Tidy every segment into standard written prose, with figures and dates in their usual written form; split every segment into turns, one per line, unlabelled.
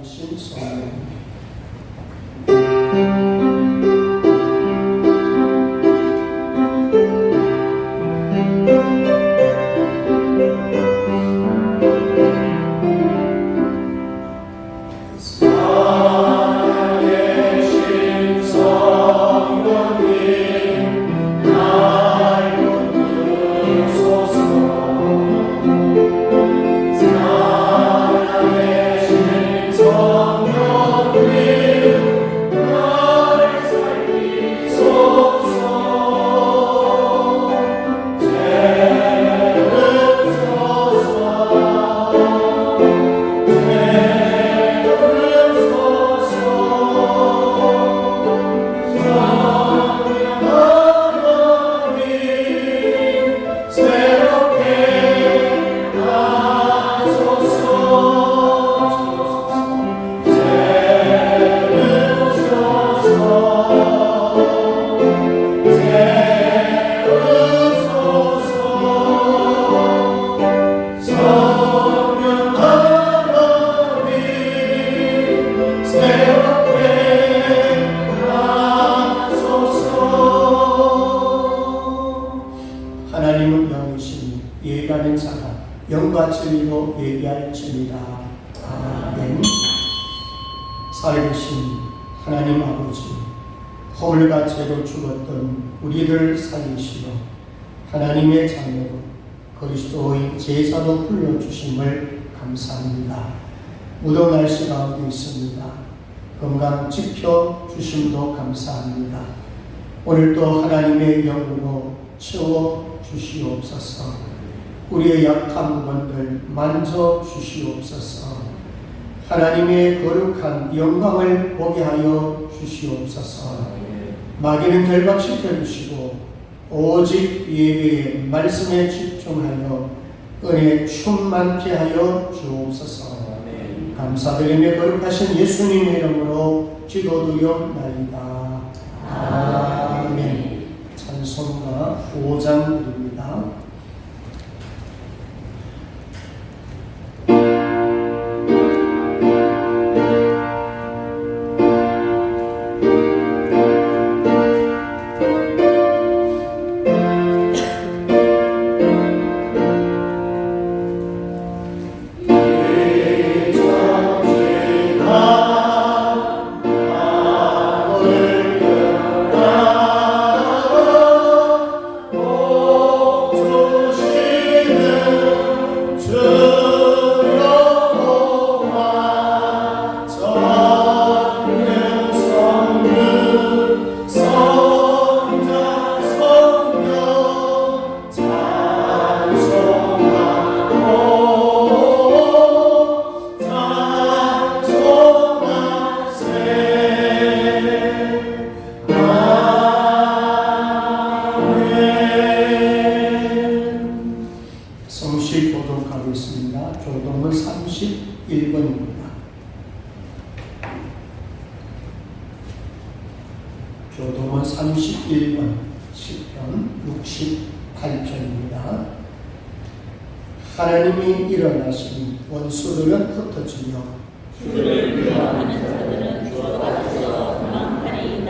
살아계신 성령. 하나님은 영이시니 예가는 자가 영과 진리로 예비할지니라. 아멘. 살아계신 하나님 아버지, 허물과 죄로 죽었던 우리를 살리시며 하나님의 자녀로 그리스도의 제사로 불러주심을 감사합니다. 무더운 날씨 가운데 있습니다. 건강 지켜주심도 감사합니다. 오늘도 하나님의 영으로 채워주시옵소서. 우리의 약한 부분들 만져주시옵소서. 하나님의 거룩한 영광을 보게 하여 주시옵소서. 마귀는 결박시켜주시고 오직 예배의 말씀에 집중하여 은혜 충만케 하여 주옵소서. 감사드리며 거룩하신 예수님의 이름으로 기도드리옵나이다. 아멘. 찬송가 5장 드립니다. 성시 교독하겠습니다. 교독은 31번입니다. 교독은 31번, 시편 68편입니다. 하나님이 일어나시니 원수들은 흩어지며
주를 미워하는 자들은 주 앞에서 도망하리이다.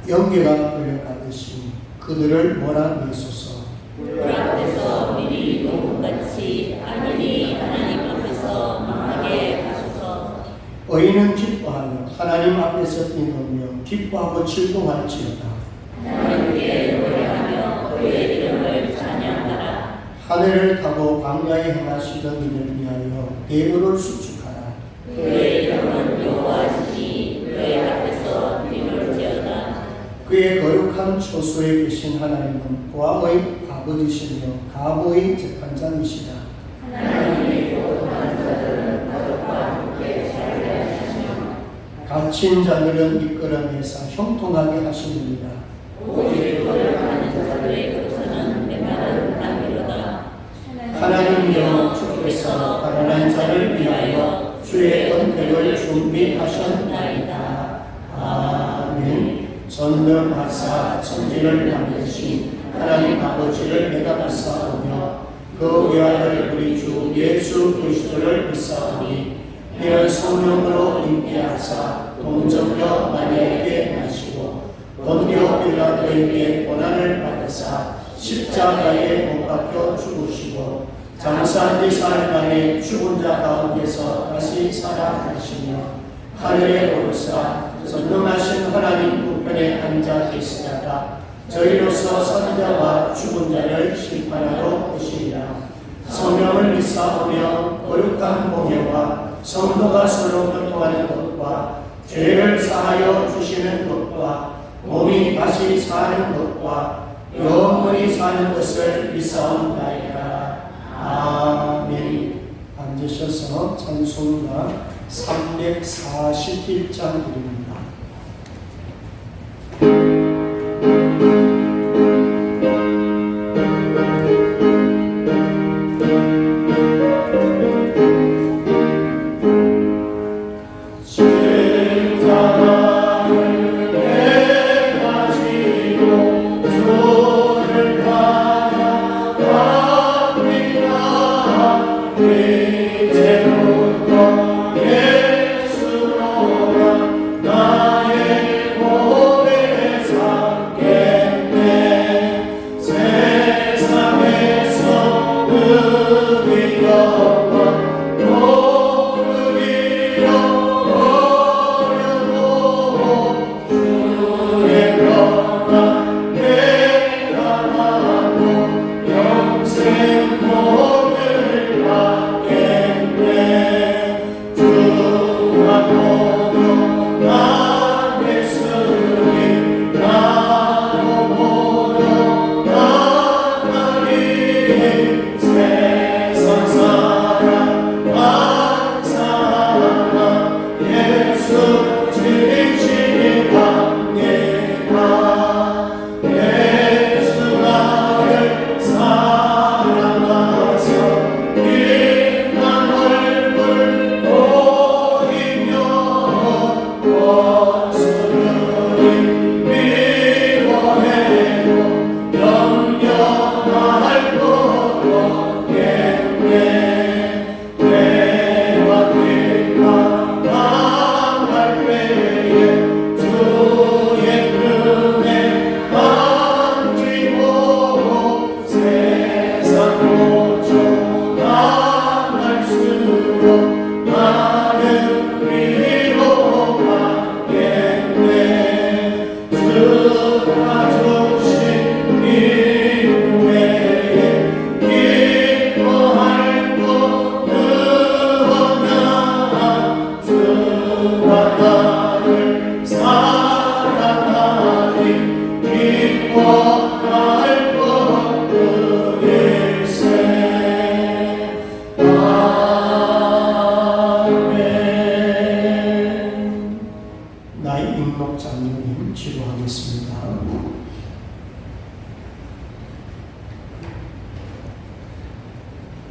연기가 끌려가듯이 그들을 몰아내소서.
물 앞에서 미리 녹음같이 악인이 하나님 앞에서 망하게 하소서.
의인은 기뻐하여 하나님 앞에서 뛰놀며 기뻐하고 즐거워할지어다.
하나님께 노래하며 그의 이름을 찬양하라.
하늘을 타고 광야에 행하시던 이를 위하여 대로를 수축하라.
그의 이름은 여호와시니 그의 앞에서 뛰놀지어다.
그의 거룩한 초소에 계신 하나님은 보아의 아버지시며 가보의 재판장이시다.
하나님의 거룩한 자들은 가족과 함께 살게 하시며
갇힌 자들은 이끌어내사 형통하게 하시느니라.
오직 거룩한 자들의 곁에는 메마른 땅이로다.
하나님이여 주께서 가난한 자를 위하여 주의 은혜를 준비하셨나이다. 아멘. 전능하사 천지를 만드신 하나님 아버지를 내가 믿사오며 그 외아들 우리 주 예수 그리스도를 믿사오니 이는 성령으로 있게 하사 동정녀 마리아에게 나시고 본디오 빌라도에게 고난을 받으사 십자가에 못 박혀 죽으시고 장사한 지 사흘 만에 죽은 자 가운데서 다시 살아나시며 하늘에 오르사 전능하신 하나님 우편에 앉아 계시다가 저희로서 선자와 죽은 자를 심판하러 오시리라. 성령을 믿사오며 거룩한 공예와 성도가 서로 교통하는 것과 죄를 사하여 주시는 것과 몸이 다시 사는 것과 영원히 사는 것을 믿사옵나이다. 아멘. 앉으셔서 찬송가 341장 드립니다.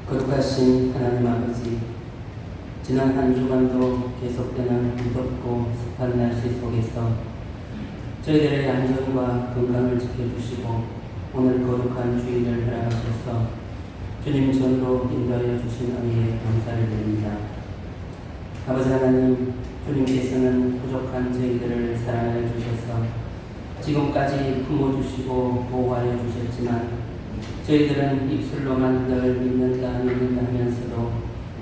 거룩하신 하나님 아버지, 지난 한 주간도 계속되는 무덥고 습한 날씨 속에서 저희들의 안전과 건강을 지켜주시고 오늘 거룩한 주일을 허락하셔서 주님 전으로 인도하여 주신 은혜에 감사를 드립니다. 아버지 하나님, 주님께서는 부족한 저희들을 사랑하여 주셔서 지금까지 품어주시고 보호하여 주셨지만 저희들은 입술로만 늘 믿는다 하면서도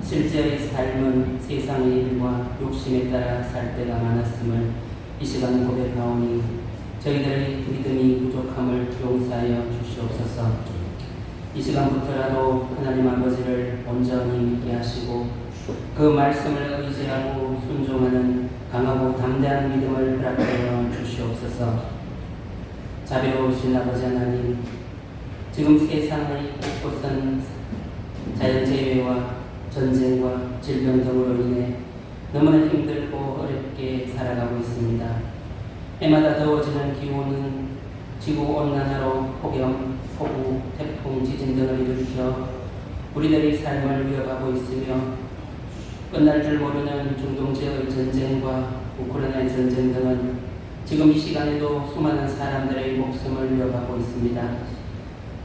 실제의 삶은 세상의 일과 욕심에 따라 살 때가 많았음을 이 시간 고백하오니 저희들의 믿음이 부족함을 용서하여 주시옵소서. 이 시간부터라도 하나님 아버지를 온전히 믿게 하시고 그 말씀을 의지하고 순종하는 강하고 담대한 믿음을 허락하여 주시옵소서. 자비로우신 아버지 하나님, 지금 세상의 곳곳은 자연재해와 전쟁과 질병 등으로 인해 너무나 힘들고 어렵게 살아가고 있습니다. 해마다 더워지는 기온은 지구온난화로 폭염, 폭우, 태풍, 지진 등을 일으켜 우리들의 삶을 위협하고 있으며 끝날 줄 모르는 중동지역의 전쟁과 우크라이나의 전쟁 등은 지금 이 시간에도 수많은 사람들의 목숨을 위협하고 있습니다.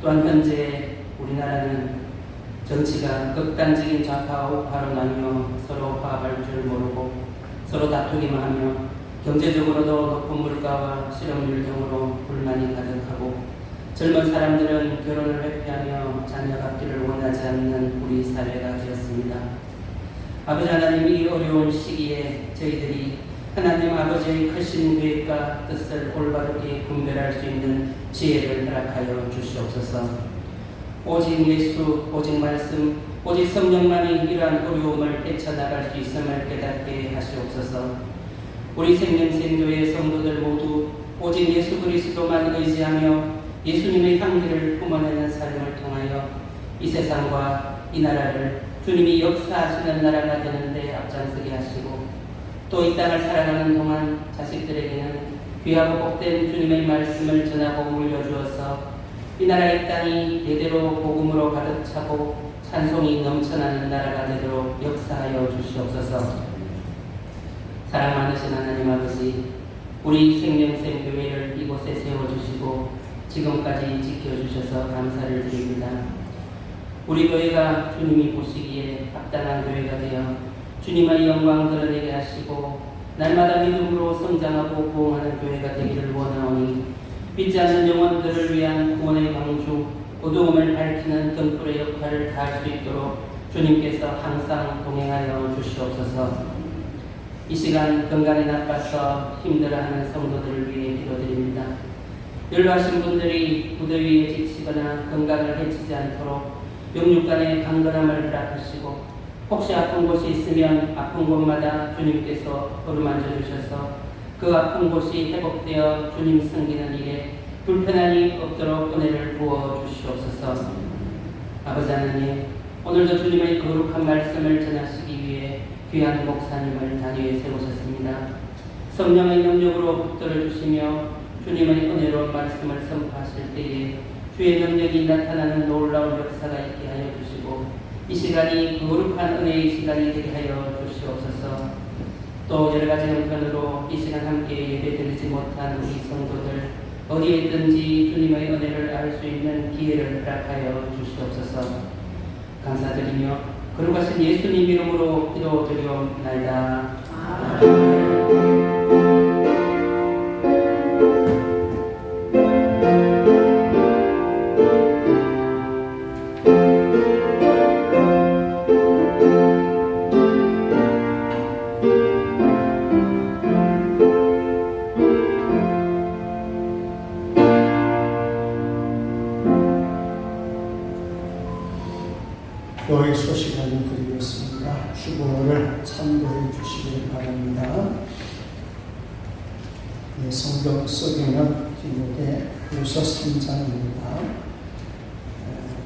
또한 현재 우리나라는 정치가 극단적인 좌파 우파로 나뉘어 서로 화합할 줄 모르고 서로 다투기만 하며 경제적으로도 높은 물가와 실업률 등으로 불만이 가득하고 젊은 사람들은 결혼을 회피하며 자녀 갖기를 원하지 않는 우리 사회가 되었습니다. 아버지 하나님, 이 어려운 시기에 저희들이 하나님 아버지의 크신 계획과 뜻을 올바르게 분별할 수 있는 지혜를 허락하여 주시옵소서. 오직 예수, 오직 말씀, 오직 성령만이 이러한 어려움을 헤쳐나갈 수 있음을 깨닫게 하시옵소서. 우리 생명생교회 성도들 모두 오직 예수 그리스도만 의지하며 예수님의 향기를 품어내는 삶을 통하여 이 세상과 이 나라를 주님이 역사하시는 나라가 되는데 앞장서게 하시고, 또 이 땅을 살아가는 동안 자식들에게는 귀하고 복된 주님의 말씀을 전하고 물려주어서 이 나라 이 땅이 대대로 복음으로 가득 차고 찬송이 넘쳐나는 나라가 되도록 역사하여 주시옵소서. 사랑 많으신 하나님 아버지, 우리 생명생교회를 이곳에 세워주시고 지금까지 지켜주셔서 감사를 드립니다. 우리 교회가 주님이 보시기에 합당한 교회가 되어 주님의 영광 드러내게 하시고 날마다 믿음으로 성장하고 부흥하는 교회가 되기를 원하오니, 믿지 않는 영혼들을 위한 구원의 방주, 어두움을 밝히는 등불의 역할을 다할 수 있도록 주님께서 항상 동행하여 주시옵소서. 이 시간 건강이 나빠서 힘들어하는 성도들을 위해 기도드립니다. 연로하신 분들이 무더위에 지치거나 건강을 해치지 않도록 영육간의 강건함을 허락하시고, 혹시 아픈 곳이 있으면 아픈 곳마다 주님께서 어루만져 주셔서 그 아픈 곳이 회복되어 주님 섬기는 일에 불편함이 없도록 은혜를 부어 주시옵소서. 아버지 하나님, 오늘도 주님의 거룩한 말씀을 전하시기 위해 귀한 목사님을 단위에 세우셨습니다. 성령의 능력으로 붙들어 주시며 주님의 은혜로운 말씀을 선포하실 때에 주의 능력이 나타나는 놀라운 역사가 있게 하여 주시고, 이 시간이 거룩한 은혜의 시간이 되게 하여 주시옵소서. 또 여러 가지 형편으로 이 시간 함께 예배드리지 못한 우리 성도들, 어디에 있든지 주님의 은혜를 알 수 있는 기회를 허락하여 주시옵소서. 감사드리며 거룩하신 예수님 이름으로 기도드리옵나이다. 아멘.
교회 소식을 드리겠습니다. 주보를 참고해 주시길 바랍니다. 성경 속에는 디모데후서 3장입니다.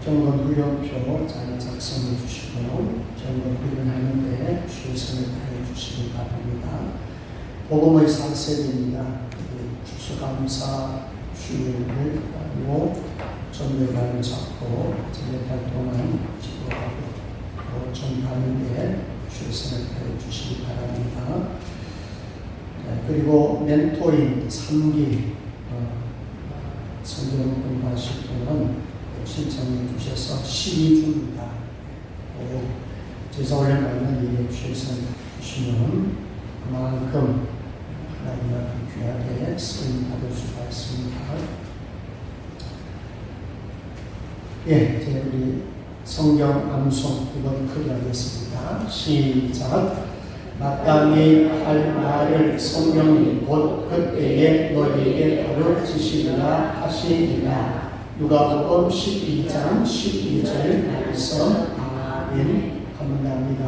경건훈련표 잘 작성해 주시고 경건훈련하는데 최선을 다해 주시길 바랍니다. 복음의 4세대입니다. 추수감사 주일을 전례관을 잡고 전례달 동안 기도하고 전하는데 최선을 다해 주시기 바랍니다. 그리고 멘토링 3기 성경 공부하실 때는 신청해 주셔서 12주입니다. 제사원을 받는 일에 최선을 주시면 그만큼 하나님 앞에 귀하게 쓰임 받을 수가 있습니다. 이제 우리 성경 암송 2번 크게 하겠습니다. 시작. 마땅히 할 말을 성령이 곧 그때에 너희에게 가르치시리라 하시니라. 누가복음 12장 12절 말씀. 아멘. 감사합니다.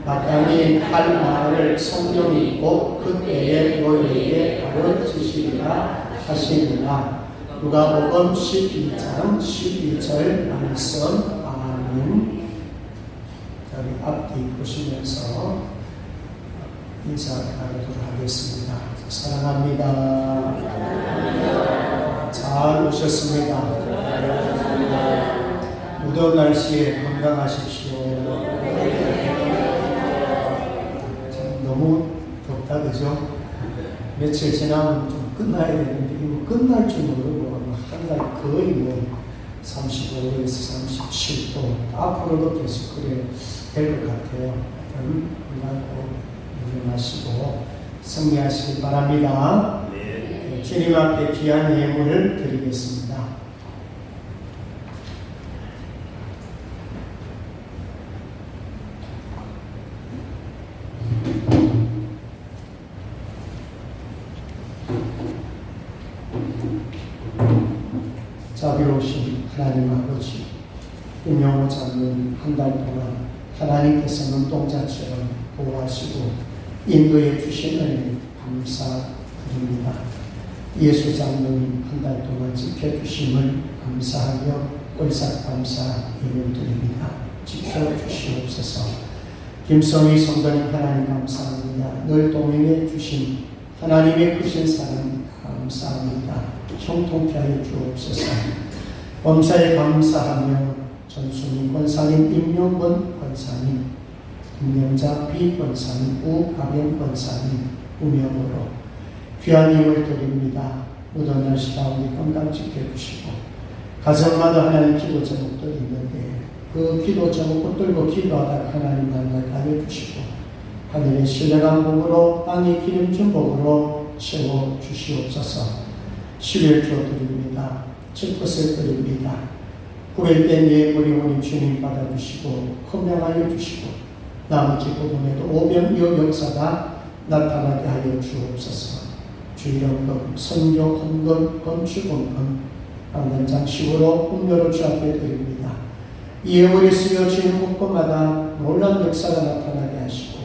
마땅히 할 말을 성령이 곧 그때에 너희에게 가르치시리라 하시니라. 누가복음 12장 12절 말씀. 아멘. 우리 앞뒤 보시면서 인사 나누도록 하겠습니다. 사랑합니다. 잘 오셨습니다. 무더운 날씨에 건강하십시오. 너무 덥다, 그죠? 며칠 지나면 좀 끝나야 되는데 이거 끝날 줄 모르고 한 달 거의 35도에서 37도 앞으로도 계속 그래 될 것 같아요. 끝나고 운영하시고 승리하시기 바랍니다. 주님 앞에 귀한 예물을 드리겠습니다. 자비로우신 하나님 아버지, 임영호 장로님 한 달 동안 하나님께서 눈동자처럼 보호하시고 인도해 주신 은혜 감사드립니다. 예수 장로님 한 달 동안 지켜주심을 감사하며 꼴삭 감사 예물드립니다. 지켜주시옵소서. 김성희 성도님 하나님 감사합니다. 늘 동행해 주신 하나님의 크신 사랑 감사합니다. 형통케 하여 주옵소서. 범사에 감사하며 전수님 권사님, 임용권 권사님, 김영자 비권사님, 우가병 권사님 우명으로 귀한 힘을 드립니다. 무더운 날씨 가운데 건강 지켜주시고 가정마다 하나님 기도 제목도 있는데 그 기도 제목 붙들고 기도하다가 하나님 만나게 하여 주시고 하늘의 신령한 복으로 땅의 기름진 복으로 채워주시옵소서. 11조 드립니다. 7% 드립니다. 구별된 예물이 오니 주님 받아주시고 헌명하여 주시고 나머지 부분에도 오병이어 역사가 나타나게 하여 주옵소서. 주일원금, 선교 헌금, 건축원금, 방단장식으로 음료로 주 앞에 드립니다. 이 예물이 쓰여지는 곳곳마다 놀라운 역사가 나타나게 하시고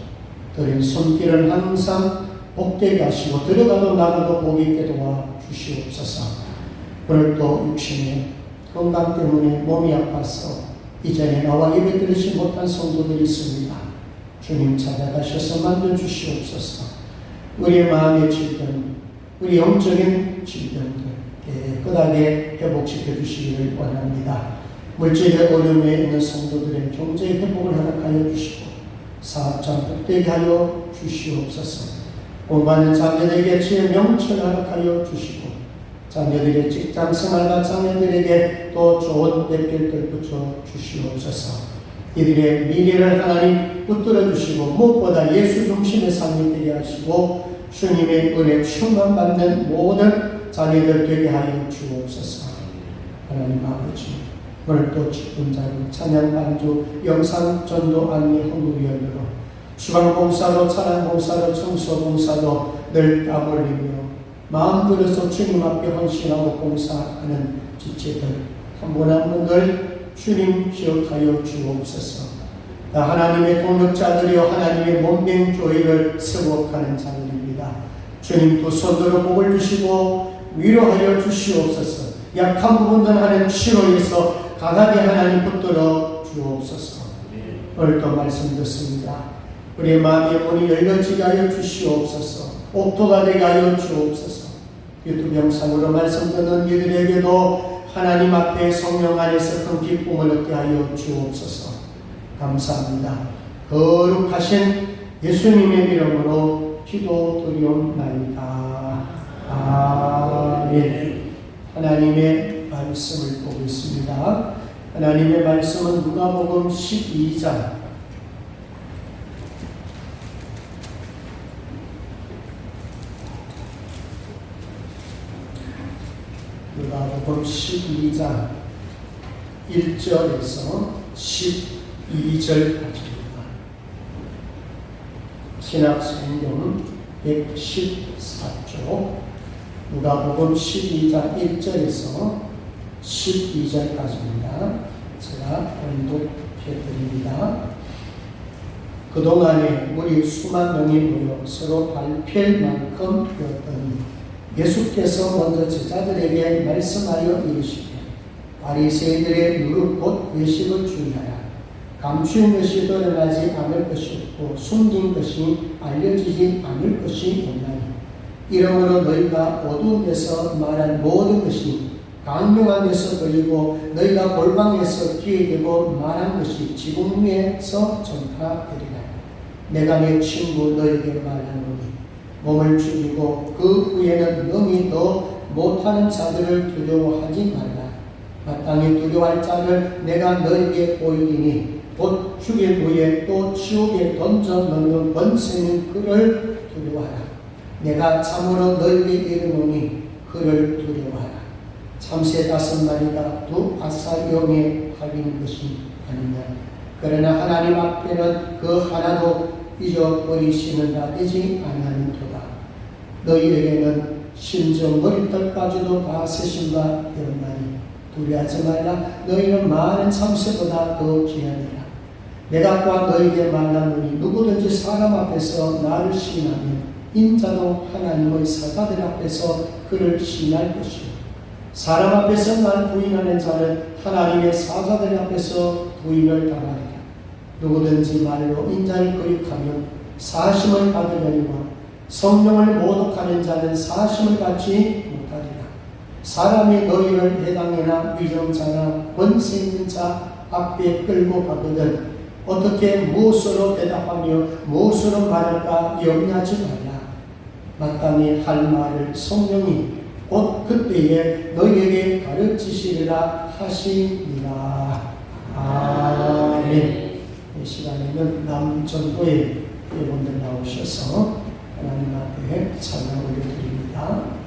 드린 손길을 항상 복되게 하시고 들어가도 나가도 복 있게 도와 주시옵소서. 오늘도 육신의 건강 때문에 몸이 아파서 이전에 나와 예배 드리지 못한 성도들이 있습니다. 주님 찾아가셔서 만져주시옵소서. 우리의 마음의 질병, 우리 영적인 질병들 깨끗하게 회복시켜 주시기를 원합니다. 물질의 어려움에 있는 성도들의 경제의 회복을 허락하여 주시고 사업장 복되게 하여 주시옵소서. 공부하는 자녀들에게 지혜 명철 허락하여 주시고 자녀들의 직장생활과 자녀들에게 또 좋은 대필들 붙여 주시옵소서. 이들의 미래를 하나님 붙들어 주시고 무엇보다 예수 중심의 삶이 되게 하시고 주님의 은혜 충만받는 모든 자녀들 되게 하여 주옵소서. 하나님 아버지, 오늘도 기쁜 자리 찬양 반주 영상 전도 안내 헌금위원으로 주방봉사로 찬양봉사로 청소봉사로 늘 땀 흘리며 마음 들여서 주님 앞에 헌신하고 봉사하는 지체들 한 분 한 분들 주님 기억하여 주옵소서. 하나님의 동역자들이여 하나님의 몸맹교회를 세워가는 자들입니다. 주님 두 손으로 복을 주시고 위로하여 주시옵소서. 약한 부분들 하나님 치료해서 강하게 하나님 붙들어 주옵소서. 오늘도 말씀 듣습니다. 우리의 마음의 문이 열려지게 하여 주시옵소서. 옥토가 되게 하여 주옵소서. 유튜브 영상으로 말씀 듣는 이들에게도 하나님 앞에 성령 안에서 큰 기쁨을 얻게 하여 주옵소서. 감사합니다. 거룩하신 예수님의 이름으로 기도드리옵나이다. 아멘. 하나님의 말씀을 보겠습니다. 하나님의 말씀은 누가복음 12장 누가복음 12장 1절에서 12절까지입니다. 신약성경 114쪽 누가복음 12장 1절에서 12절까지입니다. 제가 봉독해드립니다. 그동안에 우리 수만 명이 모여 서로 밟힐 만큼 되었더니 예수께서 먼저 제자들에게 말씀하여 이르시되 바리새인들의 누룩 곧 외식을 주의하라. 감추인 것이 드러나지 않을 것이 없고 숨긴 것이 알려지지 않을 것이 없나니 이러므로 너희가 어두운 데서 말한 모든 것이 강명한 데서 들리고 너희가 골방에서 귀에 대고 말한 것이 지붕 위에서 전파되리라. 내가 내 친구 너희에게 말하노니 몸을 죽이고 그 후에는 능히 더 못하는 자들을 두려워하지 말라. 마땅히 두려워할 자를 내가 너희에게 보이리니 곧 죽일 후에 또 지옥에 던져 넣는 권세는 그를 두려워하라. 내가 참으로 너희에게 이르노니 그를 두려워하라. 참새 5마리가 두 아사용에 팔리는 것이 아니냐. 그러나 하나님 앞에는 그 하나도 잊어버리시느라 되지 아니하는도다. 너희에게는 심지어 머리털까지도 다 세신바 되었나니 두려워하지 말라. 너희는 많은 참새보다 더 귀하니라. 내가 또한 너희에게 말하노니 누구든지 사람 앞에서 나를 시인하면 인자도 하나님의 사자들 앞에서 그를 시인할 것이요 사람 앞에서 나를 부인하는 자는 하나님의 사자들 앞에서 부인을 당하리라. 누구든지 말로 인자를 거룩하면 사심을 받으려니와 성령을 모독하는 자는 사심을 받지 못하리라. 사람이 너희를 해당이나 위정자나 권세 있는 자 앞에 끌고 가거든 어떻게 무엇으로 대답하며 무엇으로 말할까 염려하지 말라. 마땅히 할 말을 성령이 곧 그때에 너희에게 가르치시리라 하시니라. 아멘. 이 시간에는 남전도에 여러분들 나오셔서 하나님 앞에 찬양 올려드립니다.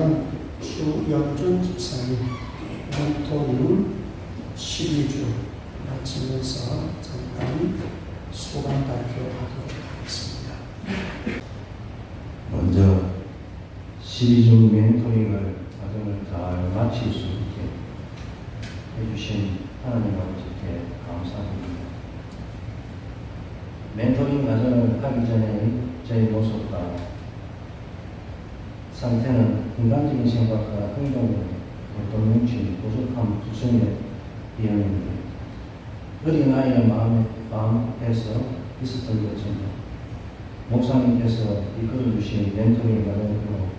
이어서는 주영준 집사님 멘토링 12주 마치면서 잠깐 소감 발표하도록 하겠습니다.
먼저 12주 멘토링을 과정을 잘 마칠 수 있게 해주신 하나님 아버지께 감사드립니다. 멘토링 과정을 하기 전에 저의 모습과 상태는 인간적인 생각과 행동으로 어떤 뭉친 부족함 구성의 비형입니다. 어린아이의 마음에서 있었던 것처럼 목사님께서 이끌어주신 멘토링 과정으로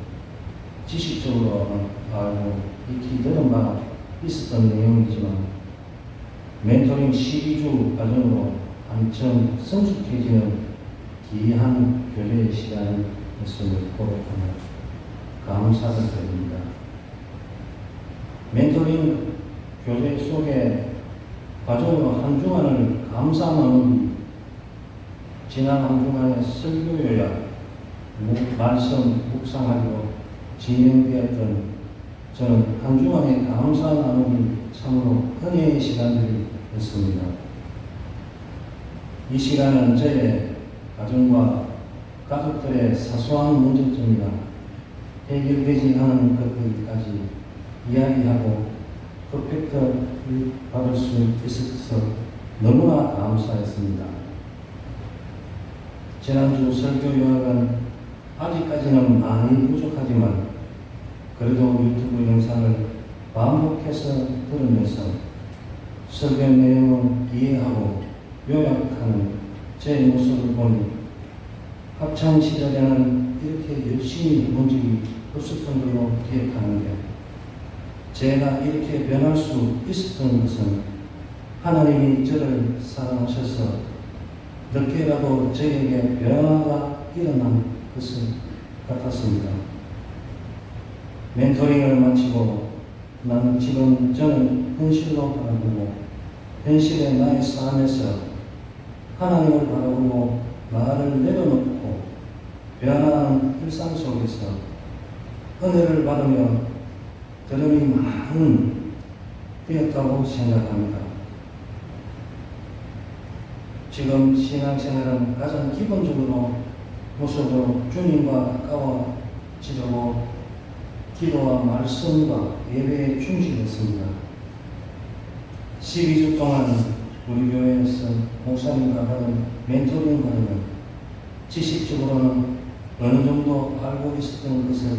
지식적으로 알고 익히 들은 바 있었던 내용이지만 멘토링 12주 과정으로 한층 성숙해지는 귀한 교제의 시간이 있음을 고백하며 감사를 드립니다. 멘토링 교제 속에 과정으로 한 주간을 감사 나누기, 지난 한 주간의 설교요약, 말씀 묵상하기로 진행되었던 저는 한 주간의 감사 나누기 참으로 은혜의 시간들이었습니다. 이 시간은 저의 가정과 가족들의 사소한 문제점이나 해결되지 않은 것들까지 이야기하고 퍼펙트를 받을 수 있어서 너무나 감사했습니다. 지난주 설교 요약은 아직까지는 많이 부족하지만 그래도 유튜브 영상을 반복해서 들으면서 설교 내용을 이해하고 요약하는 제 모습을 보니 학창 시절에는 이렇게 열심히 본 적이 없었던 걸로 기억하는데 제가 이렇게 변할 수 있었던 것은 하나님이 저를 사랑하셔서 늦게라도 저에게 변화가 일어난 것을 같았습니다. 멘토링을 마치고 나는 지금 저는 현실로 바라보고 현실의 나의 삶에서 하나님을 바라보고 나를 내려놓고 변화하는 일상 속에서 은혜를 받으며 들음이 많은 되었다고 생각합니다. 지금 신앙생활은 가장 기본적으로 모습으로 주님과 가까워지려고 기도와 말씀과 예배에 충실했습니다. 12주 동안 우리 교회에서 목사님과 하는 멘토링 과정은 지식적으로는 어느 정도 알고 있었던 것을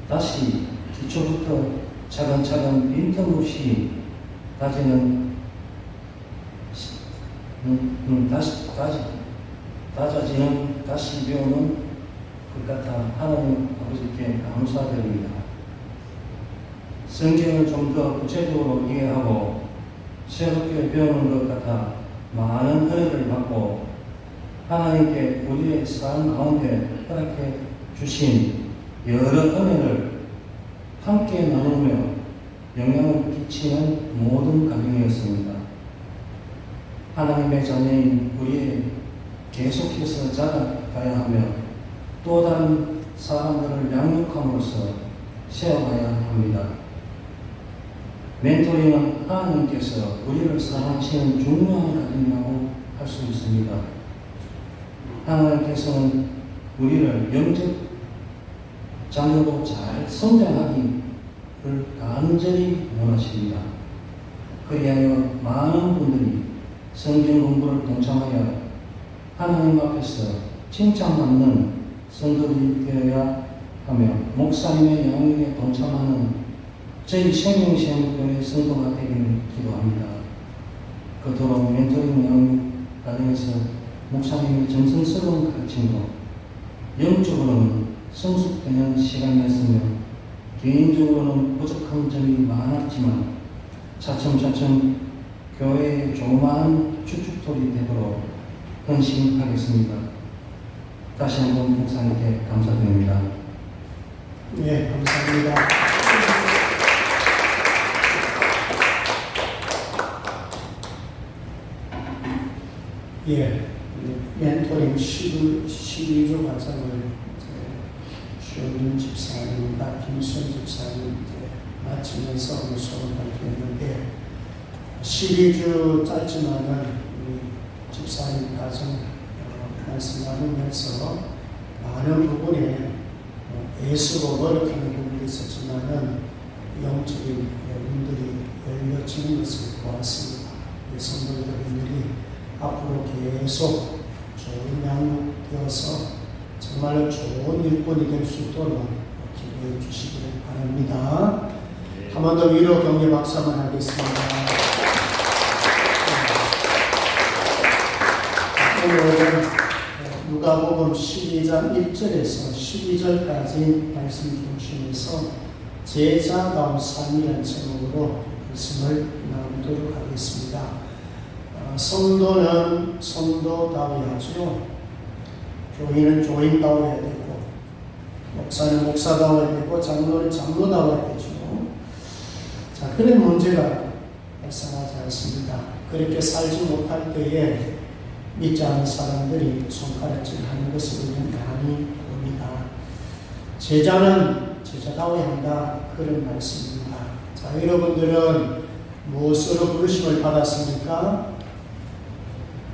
다시 기초부터 차근차근 빈틈없이 다지는 다시 배우는 것 같아 하나님 아버지께 감사드립니다. 성경을 좀 더 구체적으로 이해하고 새롭게 배우는 것 같아 많은 은혜를 받고 하나님께 우리의 삶 가운데 허락해 주신 여러 은혜를 함께 나누며 영향을 끼치는 모든 가정이었습니다. 하나님의 자녀인 우리의 계속해서 자라가야 하며 또 다른 사람들을 양육함으로써 세워가야 합니다. 멘토링은 하나님께서 우리를 사랑하시는 중요한 과정이라고 할 수 있습니다. 하나님께서는 우리를 영적 자녀로 잘 성장하기를 간절히 원하십니다. 그리하여 많은 분들이 성경 공부를 동참하여 하나님 앞에서 칭찬받는 성도들이 되어야 하며 목사님의 양육에 동참하는 저희 생명시험교회 성도가 되기를 기도합니다. 그토록 멘토링 양육 과정에서 목사님의 정성스러운 가르침도 영적으로는 성숙되는 시간이었으며 개인적으로는 부족한 점이 많았지만 차츰차츰 교회의 조그마한 주축돌이 되도록 헌신하겠습니다. 다시 한번 목사님께 감사드립니다.
네, 감사합니다. 예, 멘토링 12주 과정을 주영준 집사님과 김수현 집사님 마치면서 오늘 소원 발표했는데 12주 짧지만은 우리 집사님 가정 말씀 나누면서 많은 부분에 애쓰고 노력하는 부분이 있었지만은 영적인 문들이 열려지는 것을 보았습니다. 성도들이 앞으로 계속 좋은 양육되어서 정말로 좋은 일꾼이 될 수 있도록 기도해 주시기를 바랍니다. 한 번 더 위로 격려 박수 한번 하겠습니다. 오늘은 누가복음 12장 1절에서 12절까지 말씀 중심에서 제자다운 삶이라는 제목으로 말씀을 나누도록 하겠습니다. 성도는 성도다워야죠. 교인은 교인다워야 되고, 목사는 목사다워야 되고, 장로는 장로다워야 되죠. 자, 그런 문제가 발생하지 않습니다. 그렇게 살지 못할 때에 믿지 않는 사람들이 손가락질하는 것을 우리는 많이 봅니다. 제자는 제자다워야 한다, 그런 말씀입니다. 자, 여러분들은 무엇으로 부르심을 받았습니까?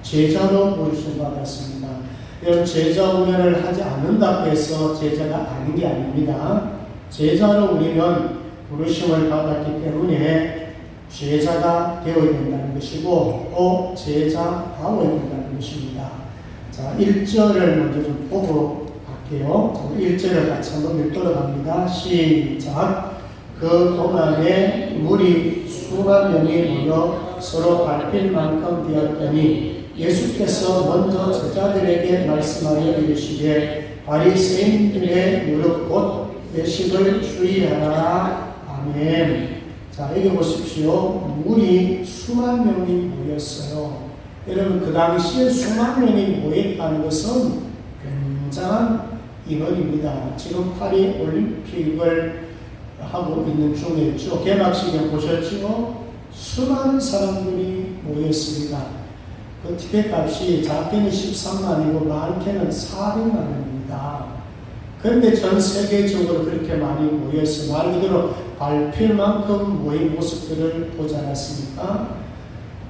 제자로 부르심을 받았습니다. 여러분, 제자 훈련을 하지 않는다고 해서 제자가 아닌 게 아닙니다. 제자로 우리는 부르심을 받았기 때문에 제자가 되어야 된다는 것이고, 또 제자다워야 된다는 것입니다. 자, 1절을 먼저 좀 보고 갈게요. 1절을 같이 한번 읽도록 합니다. 시작. 그 동안에 물이 수만 명이 모여 서로 밟힐 만큼 되었더니 예수께서 먼저 제자들에게 말씀하여 이르시되 바리새인들의 무릎 곧 외식을 주의하라. 아멘. 자, 여기 보십시오. 물이 수만 명이 모였어요. 여러분, 그 당시에 수만 명이 모였다는 것은 굉장한 인원입니다. 지금 파리 올림픽을 하고 있는 중이었죠. 개막식에 보셨죠? 수많은 사람들이 모였습니다. 그 티켓 값이 작게는 13만이고 많게는 400만 원입니다. 그런데 전 세계적으로 그렇게 많이 모여서 말 그대로 밟힐 만큼 모인 모습들을 보지 않았습니까?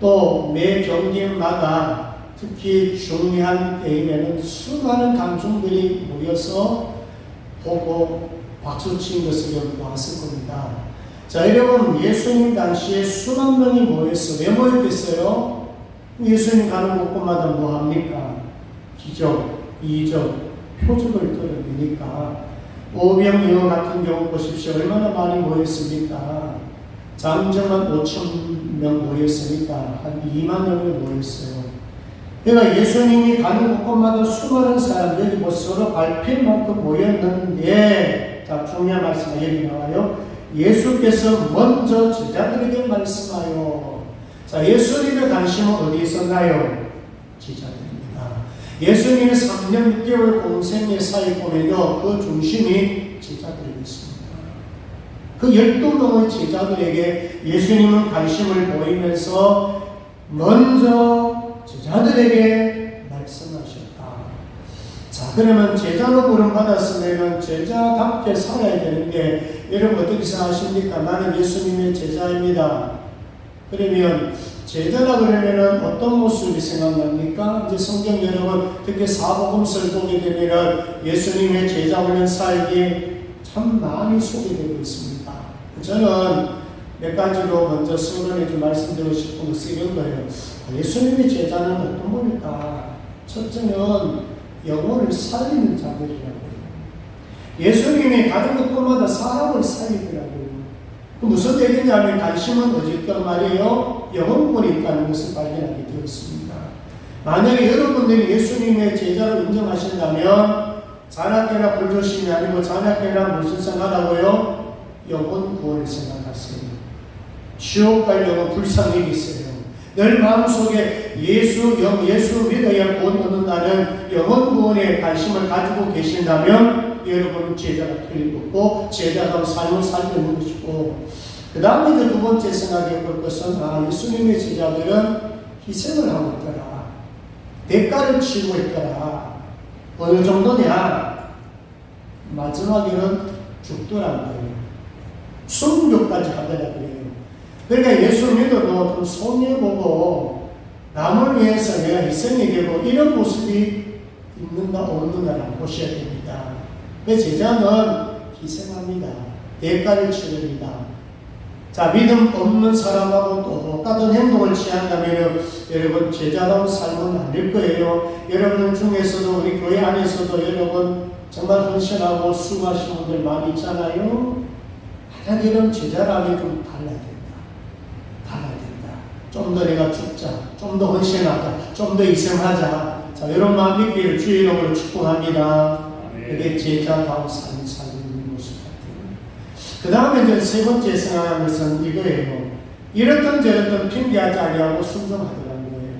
또 매 경기마다 특히 중요한 때에는 수많은 관중들이 모여서 보고 박수 친 것을 보았을 겁니다. 자, 여러분, 예수님 당시에 수만 명이 모여서 왜 모였겠어요? 예수님 가는 곳곳마다 뭐 합니까? 기적, 이적, 표적을 드러내니까. 오병이어 같은 경우 보십시오. 얼마나 많이 모였습니까? 장정한 5천 명 모였으니까 한 2만 명이 모였어요. 그러니까 예수님이 가는 곳곳마다 수많은 사람들이 뭐 서로 밟힐 만큼 모였는데, 자, 중요한 말씀이 여기 나와요. 예수께서 먼저 제자들에게 말씀하여. 자, 예수님의 관심은 어디에 있었나요? 제자들입니다. 예수님의 3년 6개월 공생의 사이 보면요, 그 중심이 제자들이었습니다. 그 12명의 제자들에게 예수님은 관심을 보이면서 먼저 제자들에게 말씀하셨다. 자, 그러면 제자로 부름받았으면 제자답게 살아야 되는데, 여러분 어떻게 생각하십니까? 나는 예수님의 제자입니다. 그러면 제자라 그러면은 어떤 모습이 생각납니까? 이제 성경 여러분 특히 사복음서를 보게 되면은 예수님의 제자 훈련 살기 참 많이 소개되고 있습니다. 저는 몇 가지로 먼저 서론에 좀 말씀드리고 싶은 것은 이런 거예요. 예수님의 제자는 어떤 분일까? 첫째는 영혼을 살리는 자들이라고요. 예수님이 가는 곳마다 사람을 살리더라고요. 무슨 얘기냐면 관심은 어쨌든 말이에요. 영혼권이 있다는 것을 발견하게 되었습니다. 만약에 여러분들이 예수님의 제자로 인정하신다면 자나깨나 불조심이 아니고 자나깨나 무슨 생각하라고요? 영혼 구원을 생각하세요. 지옥 갈 영혼 불쌍히 있어요. 늘 마음속에 예수 믿어야 구원 얻는다는 영혼 구원에 관심을 가지고 계신다면 여러분 제자가 틀린 거고 제자다운 삶을 살고 있는 것이고, 그 다음에 두 번째 생각해 볼 것은 예수님의 제자들은 희생을 하고 있더라. 대가를 치고 있더라. 어느 정도냐? 마지막에는 죽더란 거예요. 순교까지 하더라 그래요. 그러니까 예수 믿어도 좀 손해보고 남을 위해서 내가 희생이 되고 이런 모습이 있는가 없는가를 보셔야 됩니다. 그 제자는 희생합니다. 대가를 치릅니다. 자, 믿음 없는 사람하고 똑같은 행동을 취한다면 여러분 제자다운 삶은 아닐 거예요. 여러분 중에서도 우리 교회 안에서도 여러분 정말 헌신하고 수고하시는 분들 많이 있잖아요. 만약 이런 제자라면 좀 달라야 된다. 달라야 된다. 좀 더 내가 죽자. 좀 더 헌신하자. 좀 더 희생하자. 자, 이런 마음 있기를 주의 이름으로 축복합니다. 그게 제자다운 삶을 사는 모습 같아요. 그 다음에 이제 세 번째 생각하는 것은 이거예요. 이렇든 저렇든 핑계하지 아니하고 순종하더라는 거예요.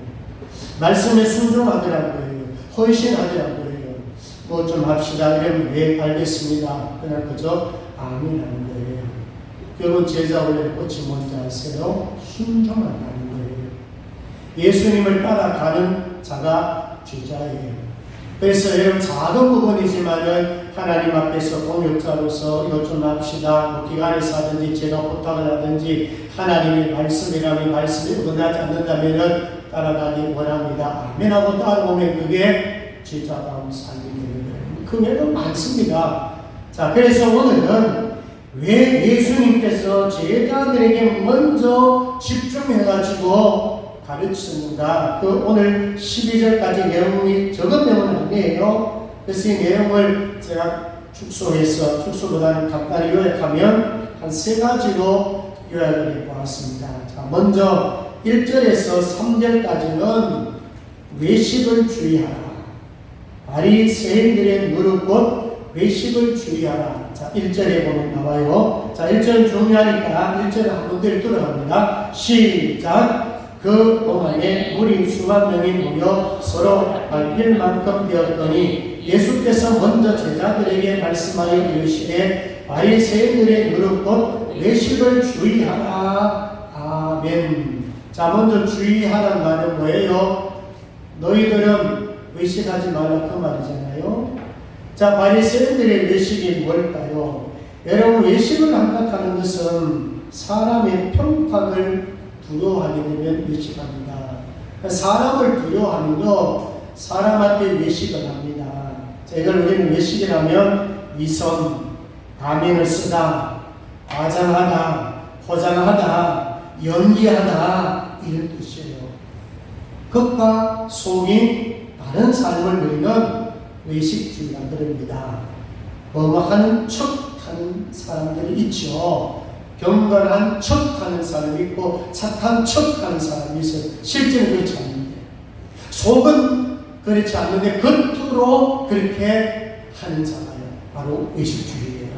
말씀에 순종하더라는 거예요. 헌신하더라는 거예요. 뭐 좀 합시다. 이러면 네, 알겠습니다. 그냥 그저 아멘 하는 거예요. 여러분 제자 원래 꽃이 뭔지 아세요? 순종한다는 거예요. 예수님을 따라가는 자가 제자예요. 그래서 여러분 작은 부분이지만은 하나님 앞에서 동역자로서 이것 좀 합시다. 뭐 기관에서 하든지 제가 부탁을 하든지 하나님의 말씀이라면 말씀이 응하지 않는다면은 따라가기 원합니다. 아멘하고 따라오면 그게 제자다운 삶이 되는 거예요. 그 외에는 많습니다. 자, 그래서 오늘은 왜 예수님께서 제자들에게 먼저 집중해가지고 가르치는가? 그 오늘 12절까지 내용이 적은 내용은 아니에요. 그래서 이 내용을 제가 축소보다는 간단히 요약하면 한 세 가지로 요약을 해보았습니다. 자, 먼저 1절에서 3절까지는 외식을 주의하라. 바리새인들의 누룩 곧 외식을 주의하라. 자, 1절에 보면 나와요. 자, 1절 중요하니까 1절에 한 번 더 들어갑니다. 시작! 그 동안에 무리 수만 명이 모여 서로 밟힐 만큼 되었더니 예수께서 먼저 제자들에게 말씀하여 이르시되 바리새인들의 누룩 곧 외식을 주의하라. 아멘. 자, 먼저 주의하라는 말은 뭐예요? 너희들은 외식하지 말라 그 말이잖아요. 자, 바리새인들의 외식이 뭘까요? 여러분, 외식을 한다는 것은 사람의 평판을 두려워하게 되면 외식합니다. 사람을 두려워하면요, 사람한테 외식을 합니다. 자, 이걸 우리는 외식이라면 위선, 가면을 쓰다, 과장하다, 포장하다, 연기하다 이런 뜻이에요. 겉과 속이 다른 삶을 누리는 외식주의라 그럽니다. 뭐하는 척하는 사람들이 있죠. 경건한 척하는 사람이 있고 착한 척하는 사람이 있어요. 실제는 그렇지 않는데, 속은 그렇지 않는데 겉으로 그렇게 하는 자가요. 바로 외식주의예요.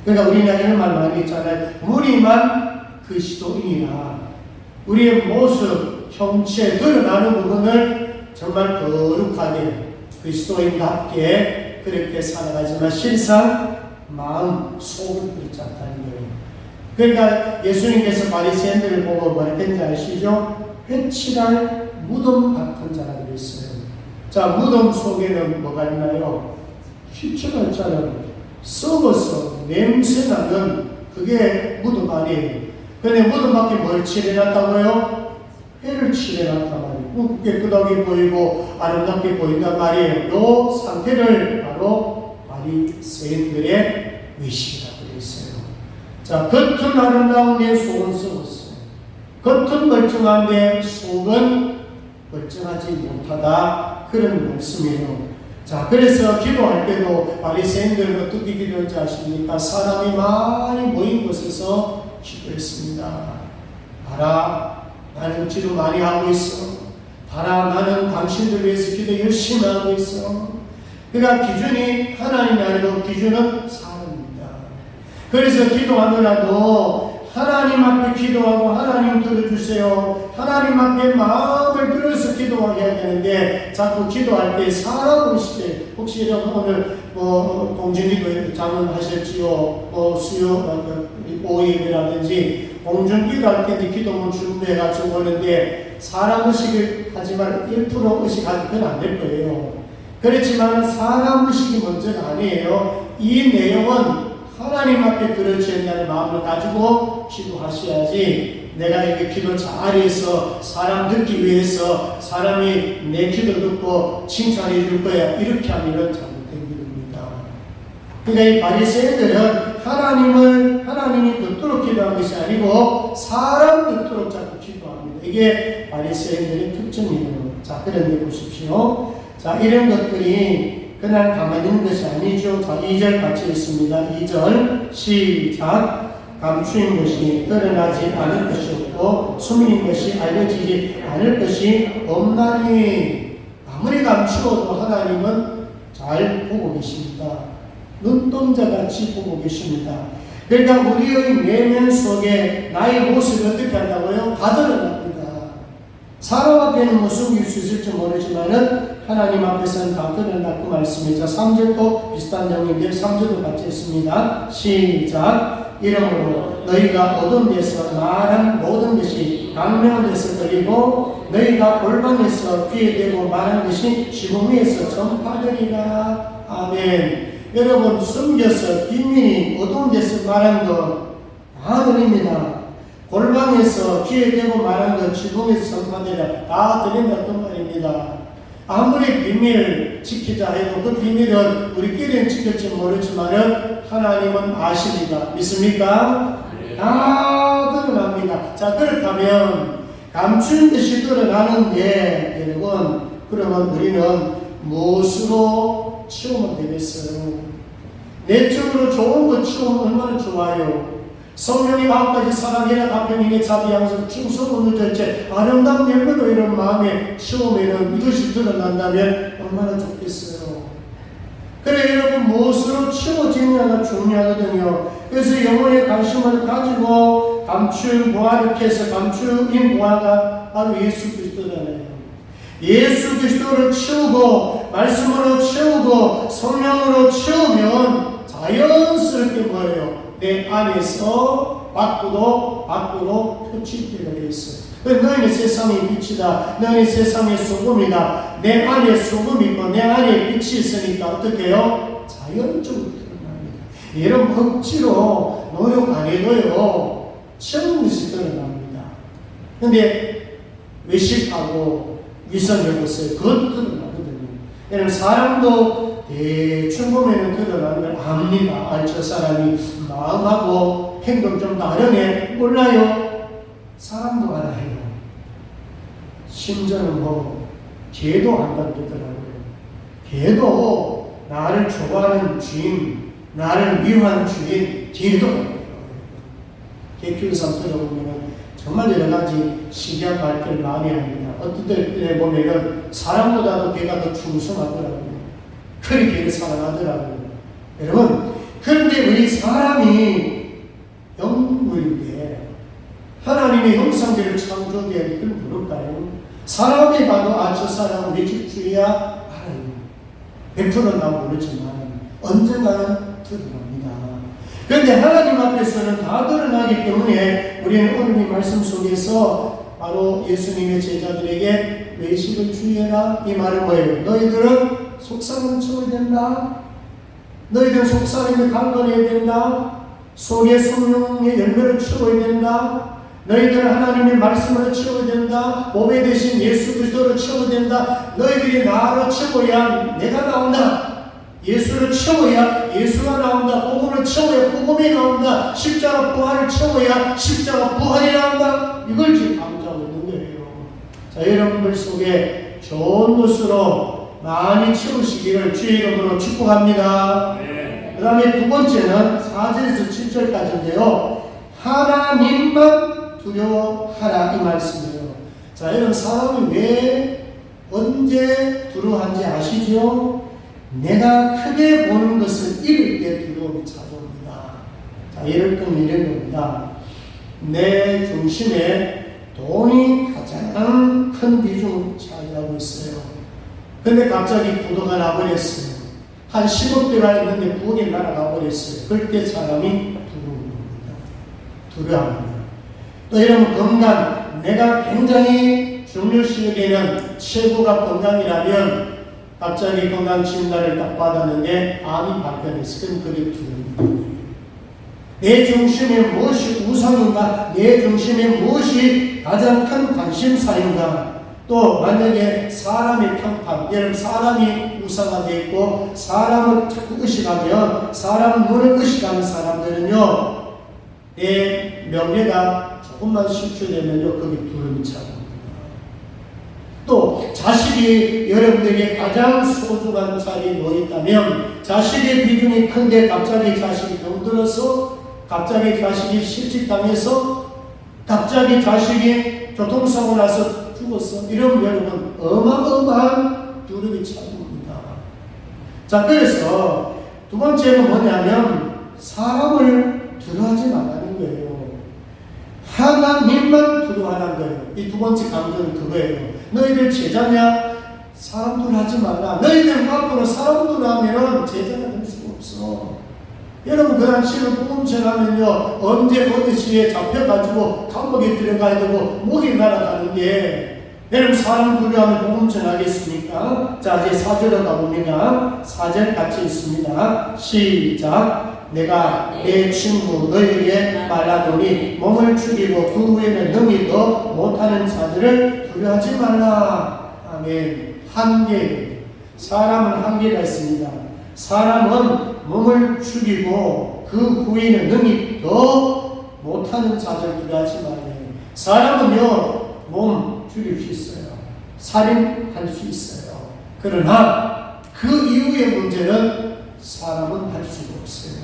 그러니까 우리나라 이런 말 많이 있잖아요. 무리만 그리스도인이라. 우리의 모습, 형체, 드러나는 부분을 정말 거룩하게 그리스도인답게 그렇게 살아가지만 실상 마음, 속은 그렇지 않다는 거예요. 그러니까 예수님께서 바리새인들을 보고 뭐라 했는지 아시죠? 회칠할 무덤 같은 자라 그랬어요. 자, 무덤 속에는 뭐가 있나요? 시체가 있잖아요. 썩어서 냄새나는 그게 무덤 아니에요. 근데 무덤 밖에 뭘 칠해놨다고요? 회를 칠해놨단 말이에요. 깨끗하게 보이고 아름답게 보인단 말이에요. 이 상태를 바로 바리새인들의 외식이라고 그랬어요. 자, 겉은 아름다운데 속은 썩었어요. 겉은 멀쩡한데 속은 멀쩡하지 못하다. 그런 말씀이에요. 자, 그래서 기도할 때도 바리새인들은 어떻게 기도하는지 아십니까? 사람이 많이 모인 곳에서 기도했습니다. 봐라, 나는 기도 많이 하고 있어. 봐라, 나는 당신들 위해서 기도 열심히 하고 있어. 그러니까 기준이 하나님이 아니고 기준은 사람입니다. 그래서 기도하더라도 하나님 앞에 기도하고 하나님 들어주세요. 하나님 앞에 마음을 들어서 기도하게 해야 되는데 자꾸 기도할 때 사람으로 시대. 혹시 여러분 오늘 공중기도 장언하셨지요? 수요 오임이라든지 공중기도 할 때 기도문 준비해가지고 오는데 사람 의식을 하지만 1% 의식하면 그건 안 될 거예요. 그렇지만 사람 의식이 문제가 아니에요. 이 내용은 하나님 앞에 들어주신다는 마음을 가지고 기도하셔야지, 내가 이렇게 기도 잘해서 사람 듣기 위해서 사람이 내 기도 듣고 칭찬해 줄 거야, 이렇게 하면 잘못된 길입니다. 그러니까 이 바리새인들은 하나님이 듣도록 기도한 것이 아니고 사람 듣도록 자꾸 기도합니다. 이게 바리새인들의 특징이에요. 자, 그런데 보십시오. 자, 이런 것들이 그냥 가만히 있는 것이 아니죠. 자, 2절 같이 읽습니다. 2절 시작. 감추인 것이 드러나지 않을 것이 없고 숨긴 것이 알려지지 않을 것이 없나니. 아무리 감추어도 하나님은 잘 보고 계십니다. 눈동자같이 보고 계십니다. 그러니까 우리의 내면 속에 나의 모습이 어떻게 한다고요? 다 드러납니다. 사람 앞에는 숨길 수 있을지 모르지만은 하나님 앞에서는 다 드러났고 말씀이죠. 3절도 비슷한 내용인데 3절도 같이 했습니다. 시작. 이러므로 너희가 어두운 데서 말한 모든 것이 광명한 데서 들리고 너희가 골방에서 귀에 대고 말한 것이 지붕 위에서 전파되리라. 아멘. 여러분, 숨겨서 비밀이 어두운 데서 말한 것 다 들립니다. 골방에서 귀에 대고 말한 것 지붕에서 전파되리라. 다 들린다는 말입니다. 아무리 비밀을 지키자 해도 그 비밀은 우리끼리는 지킬지 모르지만은 하나님은 아십니다. 믿습니까? 다 드러납니다. 자, 그렇다면 감춘 듯이 드러나는데 여러분, 그러면 우리는 무엇으로 치우면 되겠어요? 내적으로 좋은 거 치우면 얼마나 좋아요. 성령이 9가지 사랑이나 가평이나 자비, 양성, 충성, 온유, 절제, 아름다운 열매로 이런 마음에 치우면 이것이 드러난다면 얼마나 좋겠어요. 그래, 여러분, 무엇으로 치워지느냐가 중요하거든요. 그래서 영혼의 관심을 가지고 감추인 보화를 캐서 감추인 보화가 바로 예수 그리스도잖아요. 예수 그리스도를 치우고 말씀으로 치우고 성령으로 치우면 자연스럽게 뭐예요? 내 안에서 밖으로 표출되게 되어 있어요. 너희는 세상의 빛이다. 너희는 세상의 소금이다. 내 안에 소금이 있고 내 안에 빛이 있으니까 어떻게 해요? 자연적으로 드러납니다. 여러분, 억지로 노력 안 해도요, 치우는 것이 드러납니다. 근데 외식하고 위선해보세요. 그것도 드러나거든요. 여러분, 사람도 대충 보면 드러나는 걸 압니다. 저 사람이 마음하고 행동 좀 다르네. 몰라요. 사람도 알아요. 심지어는 개도 안다고 그러더라고요. 개도 나를 좋아하는 주인, 나를 미워하는 주인, 개도 알아요. 개 키우는 사람 들어보면 정말 여러 가지 신기한 말들 많이 합니다. 어떤 때 보면 사람보다도 개가 더 충성하더라고요. 그렇게 개를 사랑하더라고요. 여러분, 그런데 우리 사람이 영물인데 하나님의 형상대로 창조되어 그걸 모를까요? 사람이 봐도 저 사람은 내 집주인이야 알아요. 100%는 나 모르지만 언젠가는 드러납니다. 그런데 하나님 앞에서는 다 드러나기 때문에 우리는 오늘 이 말씀 속에서 바로 예수님의 제자들에게 외식을 주의해라. 이 말은 뭐예요? 너희들은 속삭임을 치워야 된다. 너희들은 속삭임을 강건해야 된다. 속에 성령의 열매를 치워야 된다. 너희들은 하나님의 말씀을 치워야 된다. 몸에 대신 예수 그리스도를 치워야 된다. 너희들이 나로 치워야 내가 나온다. 예수를 치워야 예수가 나온다. 복음을 치워야 복음이 나온다. 십자가 부활을 치워야 십자가 부활이 나온다. 이걸 지금 강조하고 있는 거예요. 자, 여러분들 속에 좋은 것으로 많이 치우시기를 주의 이름으로 축복합니다. 그 다음에 두 번째는 4절에서 7절까지인데요. 하나님만 두려워하라 이 말씀이에요. 자, 여러분, 사람이 왜 언제 두려워한지 아시죠? 내가 크게 보는 것을 잃을 때 두려움이 찾아옵니다. 자, 예를 들면 이런 겁니다. 내 중심에 돈이 가장 큰 비중을 차지하고 있어요. 근데 갑자기 부도가 나버렸어요. 한 10억대가 있는데 9억이 날아가 버렸어요. 그럴 때 사람이 두려워합니다. 또 이런 건강, 내가 굉장히 중요시 여기는 최고가 건강이라면 갑자기 건강 진단을 딱 받았는데 암이 발견했어요. 그럼 그게 두려움입니다. 내 중심에 무엇이 우상인가? 내 중심에 무엇이 가장 큰 관심사인가? 또 만약에 사람의 평판, 예를 들면 사람이 우상화 되어 있고 사람을 자꾸 의식하면 사람 눈을 의식하는 사람들은요, 내 명예가 조금만 실추되면요, 거기 두름이 차고. 또 자식이 여러분들에게 가장 소중한 자리에 놓여있다면 자식의 비중이 큰데 갑자기 자식이 병들어서, 갑자기 자식이 실직당해서, 갑자기 자식이 교통사고 나서 죽었어. 이러면 여러분 어마어마한 두름이 차는 겁니다. 자, 그래서 두 번째는 뭐냐면 사람을 두려워하지 말라는 거예요. 하나님만 두려워하는 거예요. 이 두 번째 강조는 그거예요. 너희들 제자냐? 사람 두려워하지 말라. 너희들 앞으로 사람 두려워하면 제자가 될 수가 없어. 여러분 그 당시에는 복음 전하면요, 언제 어느 시에 잡혀가지고 감옥에 들어가야 되고 목이 날아가는 게, 여러분 사람 두려워하면 복음 전하겠습니까? 자, 이제 4절로 가봅니다. 4절 같이 있습니다. 시작. 내가 내 친구 너희에게 말하노니 몸을 죽이고 그 후에는 능히도 못하는 자들을 두려워하지 말라. 아멘. 한계. 사람은 한계가 있습니다. 사람은 몸을 죽이고 그 후에는 능히도 못하는 자들을 두려워하지 말아요. 사람은요, 몸 죽일 수 있어요. 살인할 수 있어요. 그러나 그 이후의 문제는 사람은 할 수가 없어요.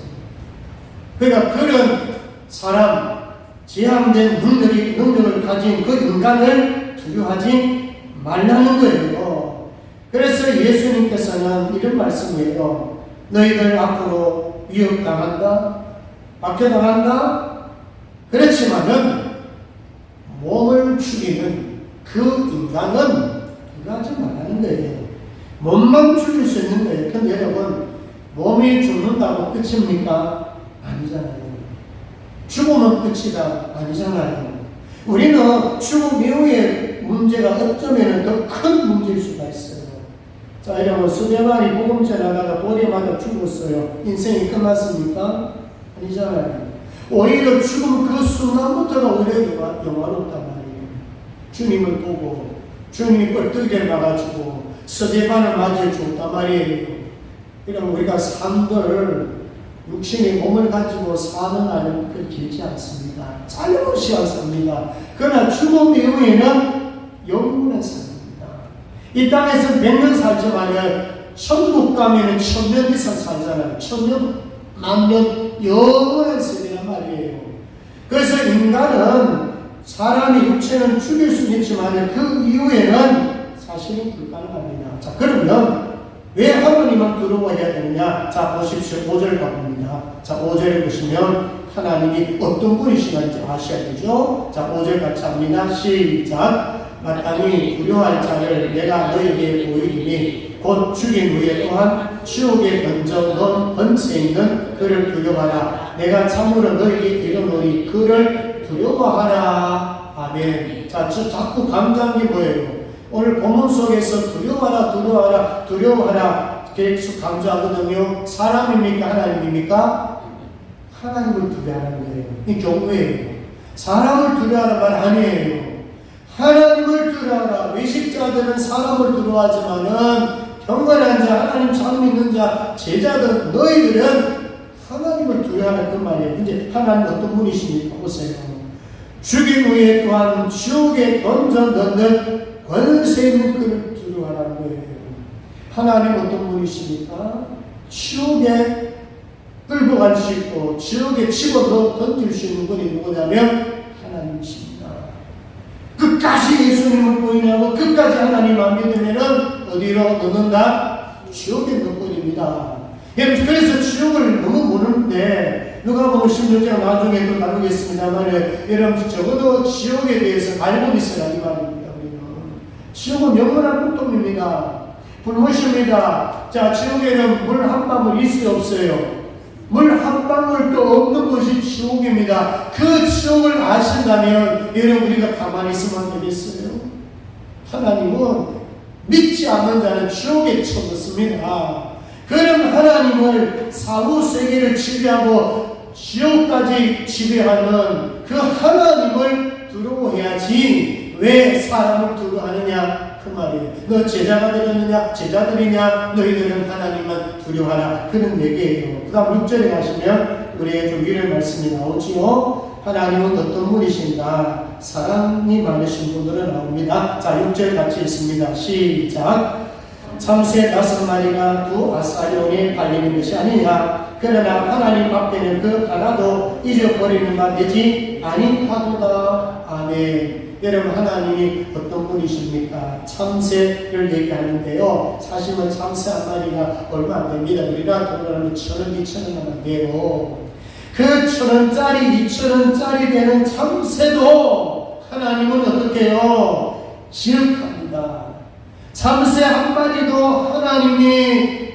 그러니까 그런 사람, 제한된 능력을 가진 그 인간을 두려워하지 말라는 거예요. 그래서 예수님께서는 이런 말씀이에요. 너희들 앞으로 위협당한다? 박해당한다? 그렇지만은 몸을 죽이는 그 인간은 두려워하지 말라는 거예요. 몸만 죽일 수 있는 거예요. 근데 여러분, 몸이 죽는다고 끝입니까? 아니잖아요. 죽으면 끝이다. 아니잖아요. 우리는 죽음 이후의 문제가 어쩌면 더 큰 문제일 수가 있어요. 자, 여러분, 수레만이 복음 전하다가 돌에 맞아 죽었어요. 인생이 끝났습니까? 아니잖아요. 오히려 죽음 그 순간부터가 오히려 영화롭단 말이에요. 주님을 보고 주님이 뻘떡이게 나가지고 서대반을 맞이해 줬단 말이에요. 그러니까 우리가 삶들 육신의 몸을 가지고 사는 날은 그렇게 길지 않습니다. 짧은 시간 삽니다. 그러나 죽음 이후에는 영원한 삶입니다. 이 땅에서 100년 살지만 천국 가면은 1000년 이상 살잖아요. 1000년, 만년 영원한 세계란 말이에요. 그래서 인간은 사람의 육체는 죽일 수 있지만 그 이후에는 사실은 불가능합니다. 자, 그러면 왜 하나님을 두려워해야 되느냐? 자, 보십시오. 5절 가봅니다. 자, 5절에 보시면 하나님이 어떤 분이시는지 아셔야 되죠? 자, 5절 같이 합니다. 시작. 마땅히 두려워할 자를 내가 너희에게 보이리니 곧 죽인 후에 또한 지옥에 던져놓은 번세 있는 그를 두려워하라. 내가 참으로 너희에게 이르노니 그를 두려워하라. 아멘. 자, 자꾸 강조한 게 뭐예요? 오늘 본문 속에서 두려워하라 계속 강조하거든요. 사람입니까? 하나님입니까? 하나님을 두려워하는 거예요. 이 경고예요. 사람을 두려워하는 말 아니에요. 하나님을 두려워하라. 외식자들은 사람을 두려워하지만은 경건한 자, 하나님 잘 믿는 자, 제자들, 너희들은 하나님을 두려워하는 그 말이에요. 이제 하나님 어떤 분이십니까? 보세요. 죽인 후에 또한 지옥에 던져 넣는 권세 있는 그를 두려워하라는 거예요. 하나님 어떤 분이십니까? 지옥에 끌고 갈 수 있고 지옥에 집어 던질 수 있는 분이 누구냐면 하나님이십니다. 끝까지 예수님을 부인하고 끝까지 하나님 안 믿으면은 어디로 넣는다? 지옥에 넣는 분입니다. 그래서 지옥을 너무 모르는데 누가복음 16장 나중에 또 다루겠습니다만 여러분 적어도 지옥에 대해서 알고 있어야 이 말입니다. 지옥은 영원한 고통입니다. 불못입니다. 자, 지옥에는 물 한 방울 있어요, 없어요? 물 한 방울도 없는 것이 지옥입니다. 그 지옥을 아신다면 여러분 우리가 가만히 있으면 되겠어요? 하나님은 믿지 않는 자는 지옥에 쳐넣습니다. 그럼 하나님을 사후 세계를 지배하고 지옥까지 지배하는 그 하나님을 두려워해야지 왜 사람을 두려워하느냐 그 말이에요. 너 제자가 되었느냐 제자들이냐 너희들은 하나님만 두려워하라 그런 얘기예요. 그 다음 6절에 가시면 우리에게 좀 이런 말씀이 나오지요. 하나님은 어떤 분이신가 사랑이 많으신 분으로 나옵니다. 자 6절 같이 읽습니다. 시작. 참새 5마리가 두 아사리온에 팔리는 것이 아니냐. 그러나 하나님 앞에는 그 하나도 잊어버리는 바 되지 아니하도다. 아멘. 여러분 하나님이 어떤 분이십니까? 참새를 얘기하는데요. 사실은 참새 한 마리가 얼마 안 됩니다. 우리나라 돈으로 하면 1,000원, 2,000원 안 돼요. 그 1,000원짜리, 2,000원짜리 되는 참새도 하나님은 어떻게 해요? 지극합니다. 참새 한 마리도 하나님이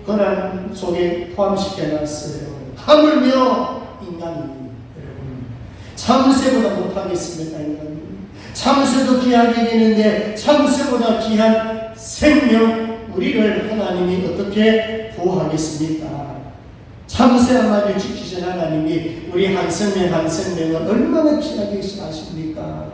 고난 속에 포함시켜놨어요. 하물며 인간이 여러분 참새보다 못하겠습니까? 인간이 참새도 귀하게 되는데 참새보다 귀한 생명 우리를 하나님이 어떻게 보호하겠습니까? 참새 한 마리를 지키신 하나님이 우리 한 생명 한 생명을 얼마나 귀하게 아십니까?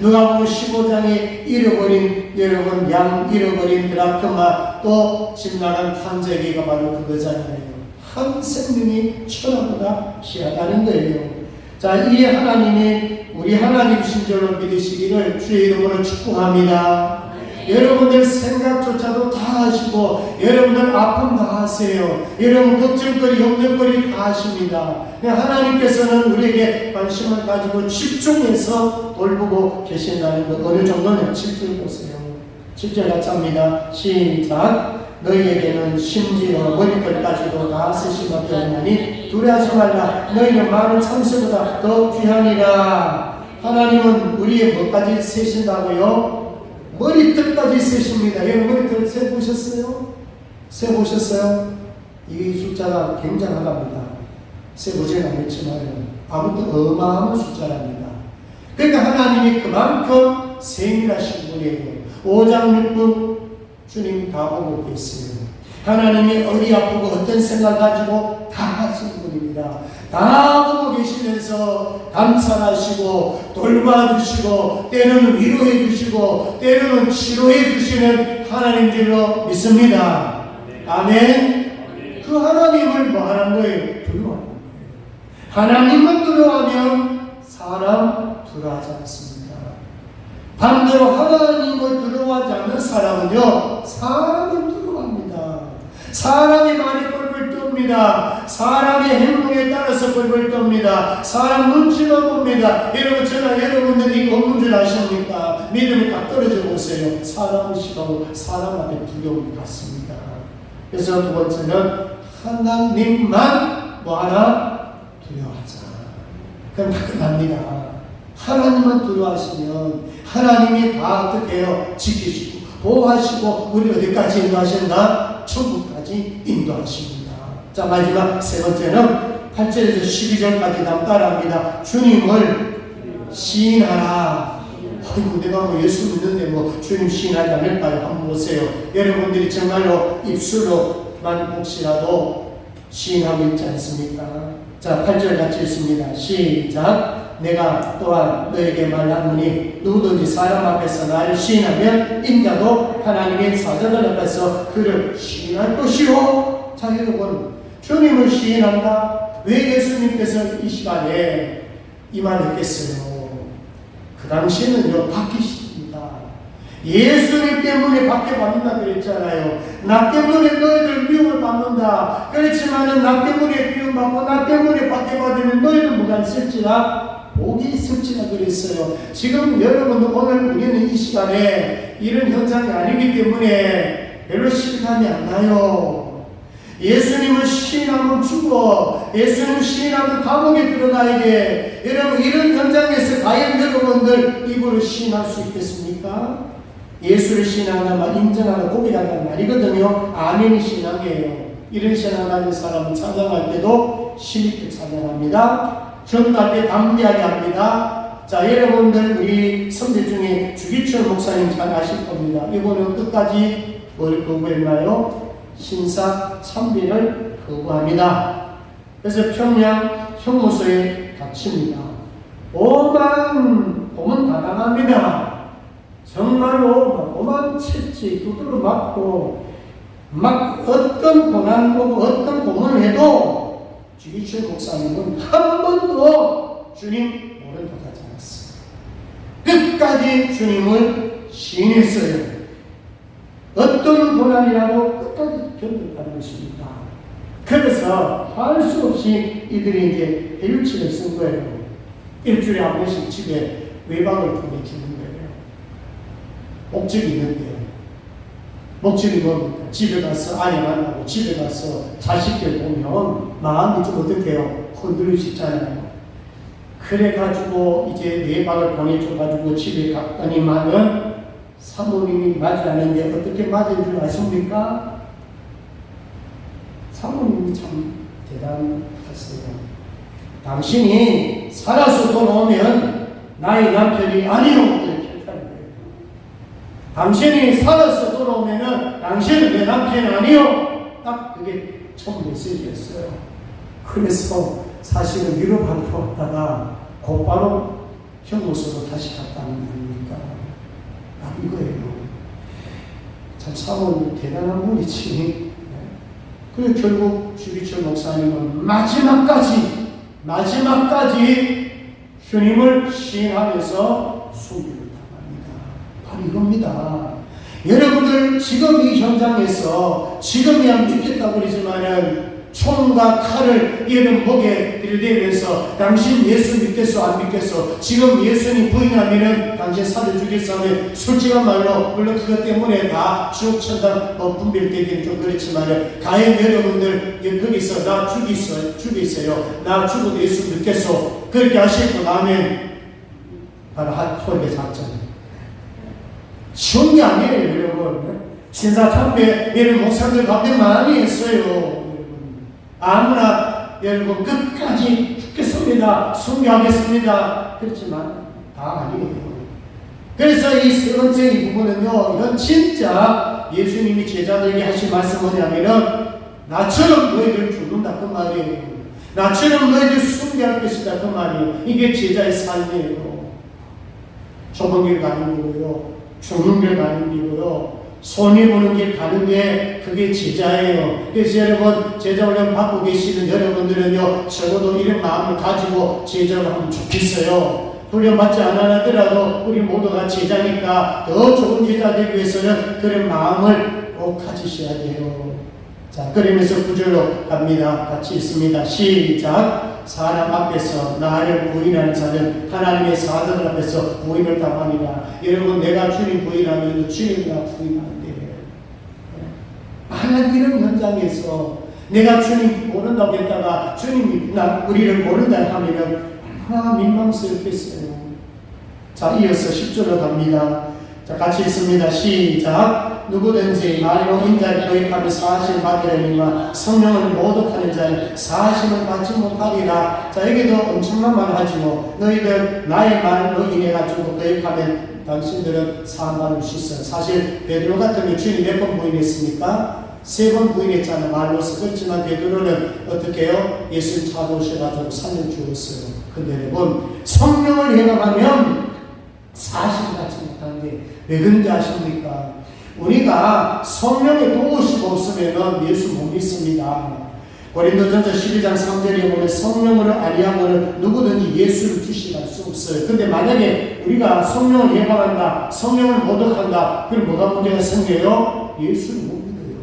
누가복음 15장에 잃어버린 여러분 양 잃어버린 드라크마 또 집 나간 탕자기가 바로 그거잖아요. 한 생명이 천하보다 귀하다는 거예요. 자, 이 하나님이 우리 하나님이신 줄로 믿으시기를 주의 이름으로 축복합니다. 여러분들 생각조차도 다 하시고 여러분들 아픔 다 하세요. 여러분 걱정거리 염려거리 다 하십니다. 하나님께서는 우리에게 관심을 가지고 집중해서 돌보고 계신다는 것 어느 정도는 7절 보세요. 7절 같이 합니다. 시작. 너희에게는 심지어 머리털까지도 다 쓰시가 되었나니 두려워하지 말라. 너희는 많은 참새보다 더 귀하니라. 하나님은 우리의 뭐까지 세신다고요? 머리털까지 세십니다. 여러분 머리털 세보셨어요? 세보셨어요? 이 숫자가 굉장하답니다. 세보지는 않았지만 아무튼 어마어마한 숫자랍니다. 그러니까 하나님이 그만큼 세밀하신 분이에요. 5장 6분 주님 다 보고 계세요. 하나님이 어디 아프고 어떤 생각 가지고 다 하시는 분입니다. 다 보고 계시면서 감사하시고 돌봐주시고 때로는 위로해 주시고 때로는 치료해 주시는 하나님 줄로 믿습니다. 아멘. 그 하나님을 뭐 하는 거예요? 두려워하는 거예요. 하나님만 두려워하면 사람 두려워하지 않습니다. 반대로 하나님을 두려워하지 않는 사람은요 사람을 두려워합니다. 사람이 많이 뻘뻘 뜹니다. 사람의 행동에 따라서 뻘뻘 뜹니다. 사람 눈치만 봅니다. 여러분 저나 여러분들이 없는 줄 아십니까? 믿음이 딱 떨어져 보세요. 사람을 싫어하고 사람 앞에 두려움이 같습니다. 그래서 두 번째는 하나님만 뭐하나? 두려워하자. 그럼 다 끝납니다. 하나님만 두려워하시면 하나님이 다 어떻게 해요? 지키시고 보호하시고 우리 어디까지 인도하신다? 천국까지 인도하십니다. 자 마지막 세 번째는 8절에서 12절까지 따라합니다. 주님을 시인하라. 아이고 내가 뭐 예수 믿는데 뭐 주님 시인하지 않을까요? 한번 보세요. 여러분들이 정말로 입술로만 혹시라도 시인하고 있지 않습니까? 자 8절 같이 읽습니다. 시작. 내가 또한 너에게 말하노니 누구든지 사람 앞에서 나를 시인하면 인자도 하나님의 사자들 앞에서 그를 시인할 것이요. 자 여러분 주님을 시인한다. 왜 예수님께서 이 시간에 이 말을 했겠어요? 그 당시에는요 바뀌십니다. 예수님 때문에 박해받는다 그랬잖아요. 나 때문에 너희들 미움을 받는다. 그렇지만은 나 때문에 미움받고 나 때문에 박해받으면 너희들 뭐가 있을지라 복이 있을지라 그랬어요. 지금 여러분도 오늘 우리는 이 시간에 이런 현상이 아니기 때문에 별로 실감이 안 나요. 예수님을 시인하면 죽어. 예수님을 시인하면 감옥에 들어가야 돼. 여러분 이런 현장에서 과연 여러분들 입으로 시인할 수 있겠습니까? 예수를 시인하는 말 인정하는 고백한다는 말이거든요. 아멘 신앙이에요. 이런 신앙 가진 사람은 찬양할 때도 심있게 찬양합니다. 전도할 때 담대하게 합니다. 자, 여러분들 우리 선배 중에 주기철 목사님 잘 아실 겁니다. 이분은 끝까지 뭘 거부했나요? 신사 참배를 거부합니다. 그래서 평양 형무소에 갇힙니다. 오만 보면 다 당합니다. 정말로 오만 채찍 두드러 맞고 막 어떤 고난 보고 어떤 고문을 해도 주기철 목사님은 한 번도 주님 모른 척 하지 않았어요. 끝까지 주님을 시인했어요. 어떤 고난이라도 끝까지 견뎠다는 것입니다. 그래서 할 수 없이 이들이 이제 해유치를 쓴 거예요. 일주일에 한 번씩 집에 외박을 보내주는 거예요. 목적이 있는데요. 목적이 뭡니까? 집에 가서 아내 만나고 집에 가서 자식들 보면 마음이 좀 어떡해요? 흔들리시잖아요. 그래가지고 이제 외박을 보내줘가지고 집에 갔더니만은 사모님이 맞이하는데 어떻게 맞은 줄 아십니까? 사모님이 참 대단하세요. 당신이 살아서 돌아오면 나의 남편이 아니요 이렇게 했다는 거예요. 당신이 살아서 돌아오면은 당신은 내 남편이 아니요. 딱 그게 첫 메시지였어요. 그래서 사실은 위로받고 왔다가 곧바로 형무소로 다시 갔다는 거 아닙니까? 이거예요. 참 사모님 대단한 분이지. 그리고 결국 주기철 목사님은 마지막까지 주님을 시인하면서 순교를 당합니다. 바로 이겁니다. 여러분들 지금 이 현장에서 지금이야 믿겠다고 그러지만은 총과 칼을 여러분 목에 들이대면서 당신 예수 믿겠어 안 믿겠어? 지금 예수님 부인하면은 당신 살려 주겠사오니 솔직한 말로 물론 그것 때문에 다 지옥 천당 분별되기는 좀 그렇지만은 과연 여러분들 거기서 나 죽이세요 나 죽어도 예수 믿겠어 그렇게 하시고 나면 바로 핫소리의 작전 쉬운 게 아니에요 여러분. 신사참배 여러분 목사들 가운데 많이 했어요. 아무나 여러분 끝까지 죽겠습니다. 순교하겠습니다. 그렇지만 다 아니에요. 그래서 이 세 번째 이 부분은요. 이건 진짜 예수님이 제자들에게 하신 말씀 뭐냐면은 나처럼 너희들 죽는다 그 말이에요. 나처럼 너희들 순교할 것이다 그 말이에요. 이게 제자의 삶이에요. 좁은 길 가는 거고요. 죽는 길 가는 길이고요. 손해보는 길 가는 게 그게 제자예요. 그래서 여러분 제자 훈련 받고 계시는 여러분들은요 적어도 이런 마음을 가지고 제자를 하면 좋겠어요. 훈련 받지 않았더라도 우리 모두가 제자니까 더 좋은 제자 되기 위해서는 그런 마음을 꼭 가지셔야 돼요. 자 그러면서 9절로 갑니다. 같이 있습니다. 시작. 사람 앞에서 나를 부인하는 자는 하나님의 사자들 앞에서 부인을 당하니라. 여러분 내가 주님 부인하면 주님 나 부인하면 돼요. 만약 이런 현장에서 내가 주님 모른다고 했다가 주님이 우리를 모른다 하면 얼마나 민망스럽겠어요. 자 이어서 10절로 갑니다. 자 같이 있습니다. 시작. 누구든지 말로 인자를 거역하며 사실 받으려니와 성령을 모독하는 자는 사실을 받지 못하리라. 자 여기도 엄청난 말을 하지요. 너희들 나의 말로 인해 가지고 거역하면 당신들은 사망을 수 있어요. 사실 베드로 같은 게 주님 몇 번 부인했습니까? 3번 부인했잖아요. 말로서. 그렇지만 베드로는 어떻게 해요? 예수님 찾아오셔가지고 살려주었어요. 근데 여러분 성령을 해방하면 사실 받지 못하는데 왜 그런지 아십니까? 우리가 성령의 도우시고 없으면 예수 못 믿습니다. 고린도전서 12장 3절에 보면 성령으로 아니하고는 누구든지 예수를 주시할 수 없어요. 근데 만약에 우리가 성령을 해방한다, 성령을 모독한다, 그럼 뭐가 문제가 생겨요? 예수를 못 믿어요.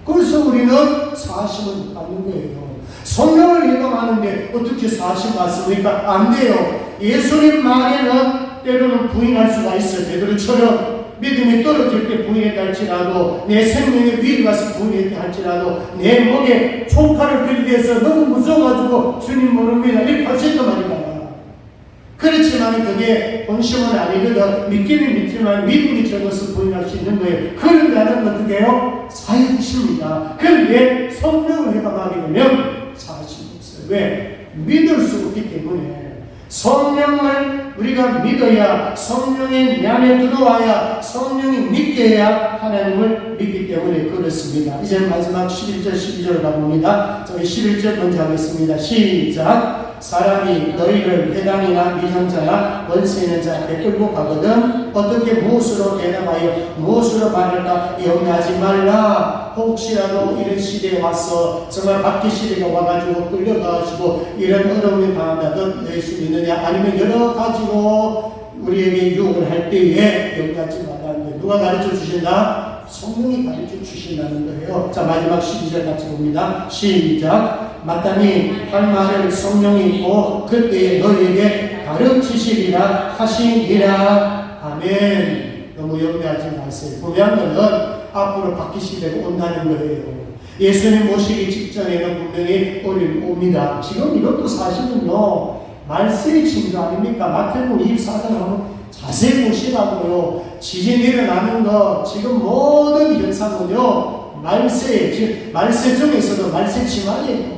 그래서 우리는 사심을 못 받는 거예요. 성령을 해방하는데 어떻게 사심 받습니까? 안 돼요. 예수님 말에는 때로는 부인할 수가 있어요. 베드로처럼 믿음이 떨어질 때 부인했다 할지라도 내 생명의 위에 가서 부인했다 할지라도 내 목에 총칼을 들이대서 너무 무서워가지고 주님 모릅니다 이렇게 할 수 있단 말이다. 그렇지만 그게 본심은 아니거든. 믿기는 믿지만 믿음이 적어서 부인할 수 있는 거예요. 그런 자는 어떻게 해요? 사유십니다. 그런데 성령을 해방하게 되면 사실이 없어요. 왜? 믿을 수 없기 때문에 성령을 우리가 믿어야 성령이 내 안에 들어와야 성령이 믿게 해야 하나님을 믿기 때문에 그렇습니다. 이제 마지막 11절 12절 가봅니다. 저희 11절 먼저 하겠습니다. 시작. 사람이 너희를 회당이나 미정자나 원수 있는 자한테 끌고 가거든 어떻게 무엇으로 대답하여 무엇으로 말할까 염려하지 말라. 혹시라도 이런 시대에 와서 정말 박해 시대가 와가지고 끌려가가지고 이런 어려움이 당한다든 낼 수 있느냐 아니면 여러 가지로 우리에게 유혹을 할 때에 염려하지 말라는데 누가 가르쳐 주신다? 성령이 가르쳐 주신다는 거예요. 자, 마지막 12절 같이 봅니다. 시작. 마땅히 할 말을 성령이 있고 그때에 너희에게 가르치시리라 하시니라. 아멘. 너무 염려하지 마세요. 분명한 것은 앞으로 바뀌 시대가 온다는 거예요. 예수님 모시기 직전에는 분명히 어려움이 옵니다. 지금 이것도 사실은요, 말세의 징조 아닙니까? 마태복음 24장 한번 자세히 보시라고요. 지진이 일어나는 거, 지금 모든 현상은요, 말세 중에서도 말세 지망이에요.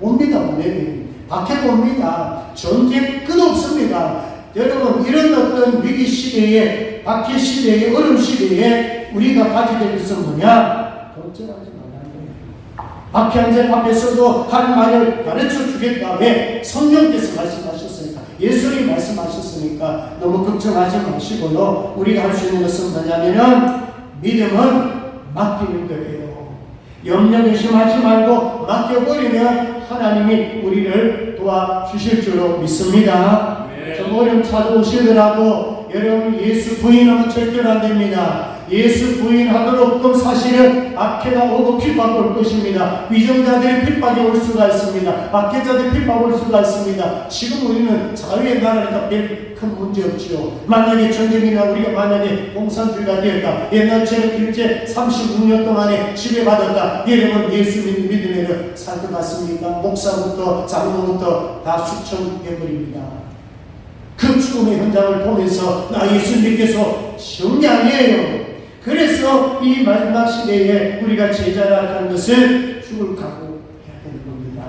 옵니다, 분명히. 밖에 옵니다. 전쟁 끝없습니다. 여러분, 이런 어떤 위기 시대에, 박해 시대에, 어려운 시대에 우리가 가지게 될 것은 뭐냐? 걱정하지 말라는 거예요. 박해한 앞에서도 할 말을 가르쳐 주겠다. 왜? 성령께서 말씀하셨으니까. 예수님이 말씀하셨으니까 너무 걱정하지 마시고요. 우리가 할 수 있는 것은 뭐냐면은 믿음은 맡기는 거예요. 염려 의심하지 말고 맡겨버리면 하나님이 우리를 도와주실 줄로 믿습니다. 좀 어려움 찾아오시더라도 여러분 예수 부인하면 절대로 안 됩니다. 예수 부인하도록 그럼 사실은 박해가 오고 핍박이 올 것입니다. 위정자들의 핍박이 올 수가 있습니다. 박해자들의 핍박이 올 수가 있습니다. 지금 우리는 자유의 나라니까 별 큰 문제 없지요. 만약에 전쟁이나 우리가 만약에 공산주의가 되었다. 옛날처럼 일제 36년 동안에 지배받았다. 여러분 예수 믿으면 살 것 같습니까? 목사부터 장로부터 다 숙청해버립니다. 그 죽음의 현장을 보면서 나 예수 믿겠어 쉬운 게 아니에요. 그래서 이 마지막 시대에 우리가 제자라 하는 것은 죽을 각오해야 되는 겁니다.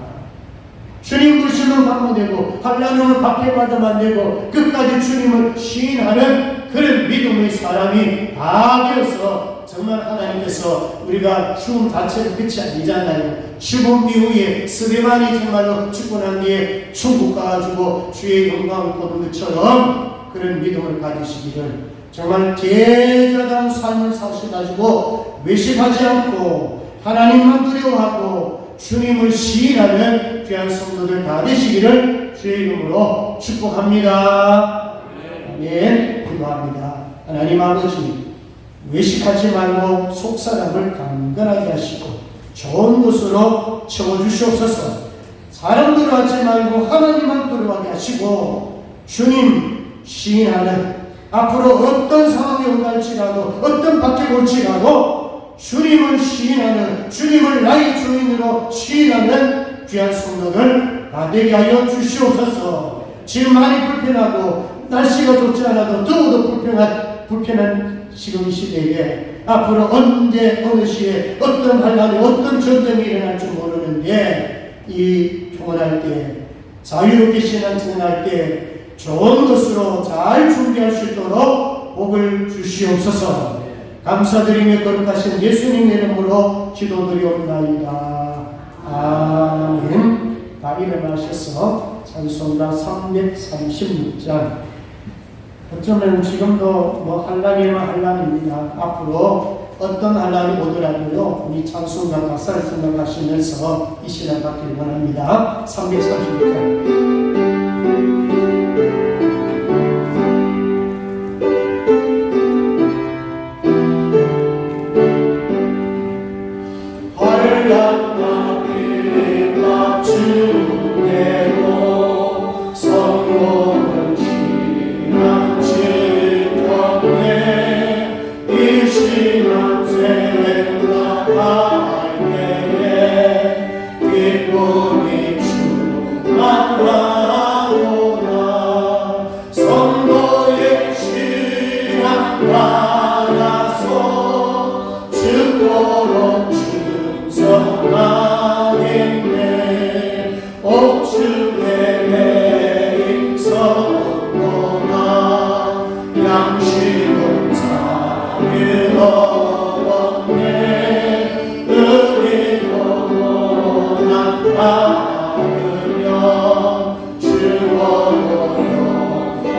주님 부르시면 가면 되고 하나님을 박해받으면 안 되고 끝까지 주님을 시인하는 그런 믿음의 사람이 다 되어서 정말 하나님께서 우리가 죽음 자체는 끝이 아니잖아요. 죽음 이후에 스데반이 정말로 죽고 난 뒤에 천국 가가지고 주의 영광을 보는 것처럼 그런 믿음을 가지시기를 정말 제자다운 삶을 사셔가지고 외식하지 않고 하나님만 두려워하고 주님을 시인하는 귀한 성도들 다 되시기를 주의 이름으로 축복합니다. 아멘. 기도합니다. 하나님 아버지 외식하지 말고 속사람을 강건하게 하시고 좋은 곳으로 채워주시옵소서. 사람들을 하지 말고 하나님만 두려워하게 하시고 주님 시인하는 앞으로 어떤 상황이 온달지라도 어떤 박해가 올지라도 주님을 시인하는 주님을 나의 주인으로 시인하는 귀한 성도들 다 되게 하여 주시옵소서. 지금 많이 불편하고 날씨가 좋지 않아도 더욱더 불편한 지금 이 시대에 앞으로 언제 어느 시에 어떤 환란이 어떤 전쟁이 일어날지 모르는데 이 평안할 때 자유롭게 신앙생활할 때 좋은 것으로 잘 준비할 수 있도록 복을 주시옵소서. 감사드리며 거룩하신 예수님의 이름으로 기도드리옵나이다. 아멘. 다 일어나셔서 찬송가 336장 어쩌면 지금도 뭐 환란이면 환란입니다. 앞으로 어떤 환란이 오더라도요 우리 찬송가 가사를 생각하시면서 이 시간 받기를 원합니다. 336장 주의 내 인성 않으며 죽어도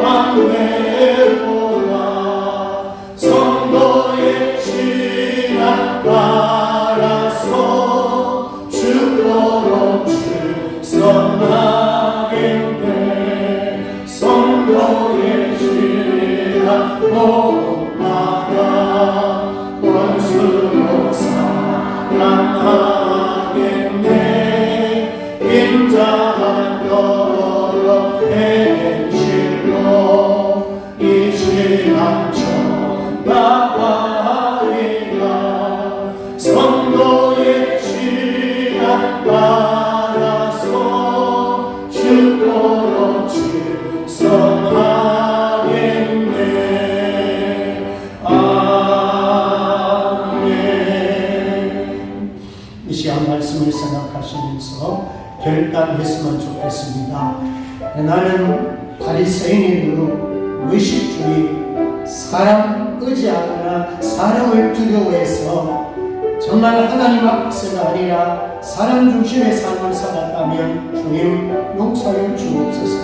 영원 되구나. 성도의 신앙 따라서 죽도록 축성하겠네. 성도의 신앙 복마다 원수로 사랑하겠네. 인자한 너로 행실로 이 신앙 전파하리라. 성도의 신앙 따라서 죽도록 축성하겠네. 아멘. 이 시간 말씀을 생각하시면서 결단했으면 좋겠습니다. 나는 바리새인으로 의식주의, 사람 의지하거나 사람을 두려워해서 정말 하나님 앞에서가 아니라 사람 중심의 삶을 살았다면 주님 용서를 주옵소서.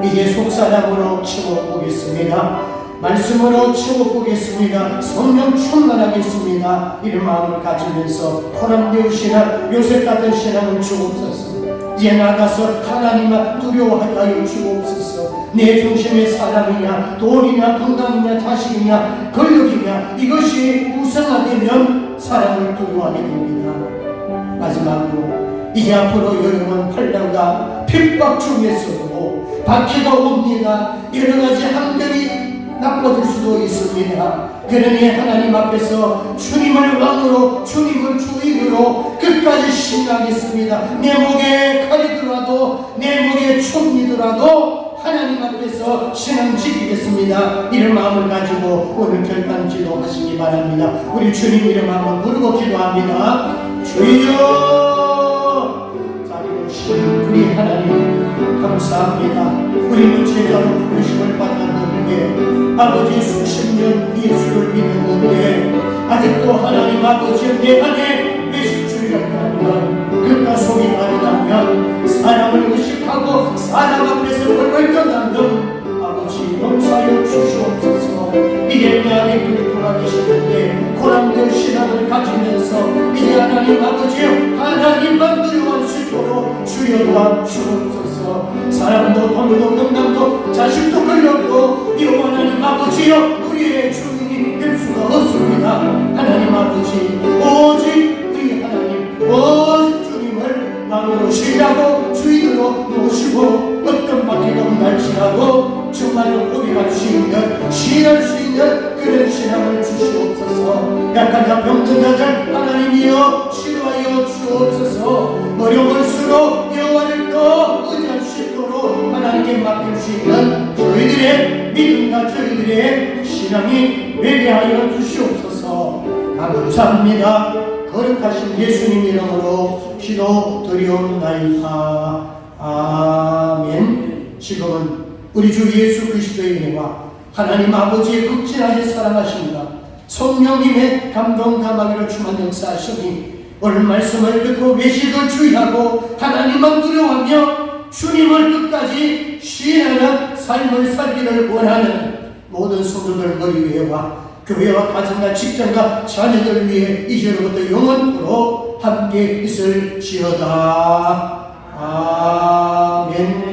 이제 속사람으로 채워보겠습니다. 말씀으로 채워보겠습니다. 성령 충만하겠습니다. 이런 마음을 가지면서 호남되우 신앙, 요셉 같은 신앙을 주옵소서. 이제 나가서 하나님을 두려워하게 하여 주옵소서. 내 중심의 사람이냐, 돈이냐, 건강이냐, 자식이냐, 권력이냐, 이것이 우선화되면 사람을 두려워하게 됩니다. 마지막으로 이제 앞으로 여러분 환난과 핍박 중에서도 박해가 옵니다. 여러가지 한들이 나빠질 수도 있습니다. 그러니 하나님 앞에서 주님을 왕으로, 주님을 주인으로 끝까지 신뢰하겠습니다. 내 목에 칼이더라도, 내 목에 총이더라도 하나님 앞에서 신앙 지키겠습니다. 이런 마음을 가지고 오늘 결단 기도하시기 바랍니다. 우리 주님 이름 한번 부르고 기도합니다. 주여, 자비로 신 우리 하나님 감사합니다. 우리는 제자로 부르심을 받았는데 아버지 수십 년 예수를 믿었는데 아직도 하나님 아버지 내 안에 외식주의가 있다면, 그가 속이 다르다면, 사람을 의식하고 사람 앞에서 벌벌 떠나면 아버지 용서하여 주시옵소서. 이제 내 안에 그를 돌아계시는데 고난된 신앙을 가지면서 이제 하나님 아버지여 하나님만 두려워할 수 있도록 주여 도와주옵소서. 사람도 돈도 건강도 자식도 걸렸고 이 하나님 아버지여 우리의 주인이 될 수가 없습니다. 하나님 아버지 오직 우리 하나님 오직 주님을 왕으로 신뢰하고 주인으로 모시고 어떤 박해가 온날지라도 정말로 고백할 수 있는, 신할 수 있는 그런 신앙을 주시옵소서. 약한 자 병든 자들 하나님이여 치료하여 주옵소서. 어려울수록 여호와를 더 의지할 수 있도록 하나님께 맡길 수 있는 저희들의 믿음과 저희들의 신앙이 되게 하여 주시옵소서. 감사합니다. 거룩하신 예수님 이름으로 기도드리옵나이다. 아멘. 지금은 우리 주 예수 그리스도의 은혜와 하나님 아버지의 극진하게 사랑하심과 성령님의 감동 감화기로 충만 역사하시니 오늘 말씀을 듣고 외식을 주의하고 하나님만 두려워하며 주님을 끝까지 신뢰하는 삶을 살기를 원하는 모든 성도들 머리 위에와 교회와 가정과 직장과 자녀들 위해 이제로부터 영원토록 함께 있을지어다. 아멘.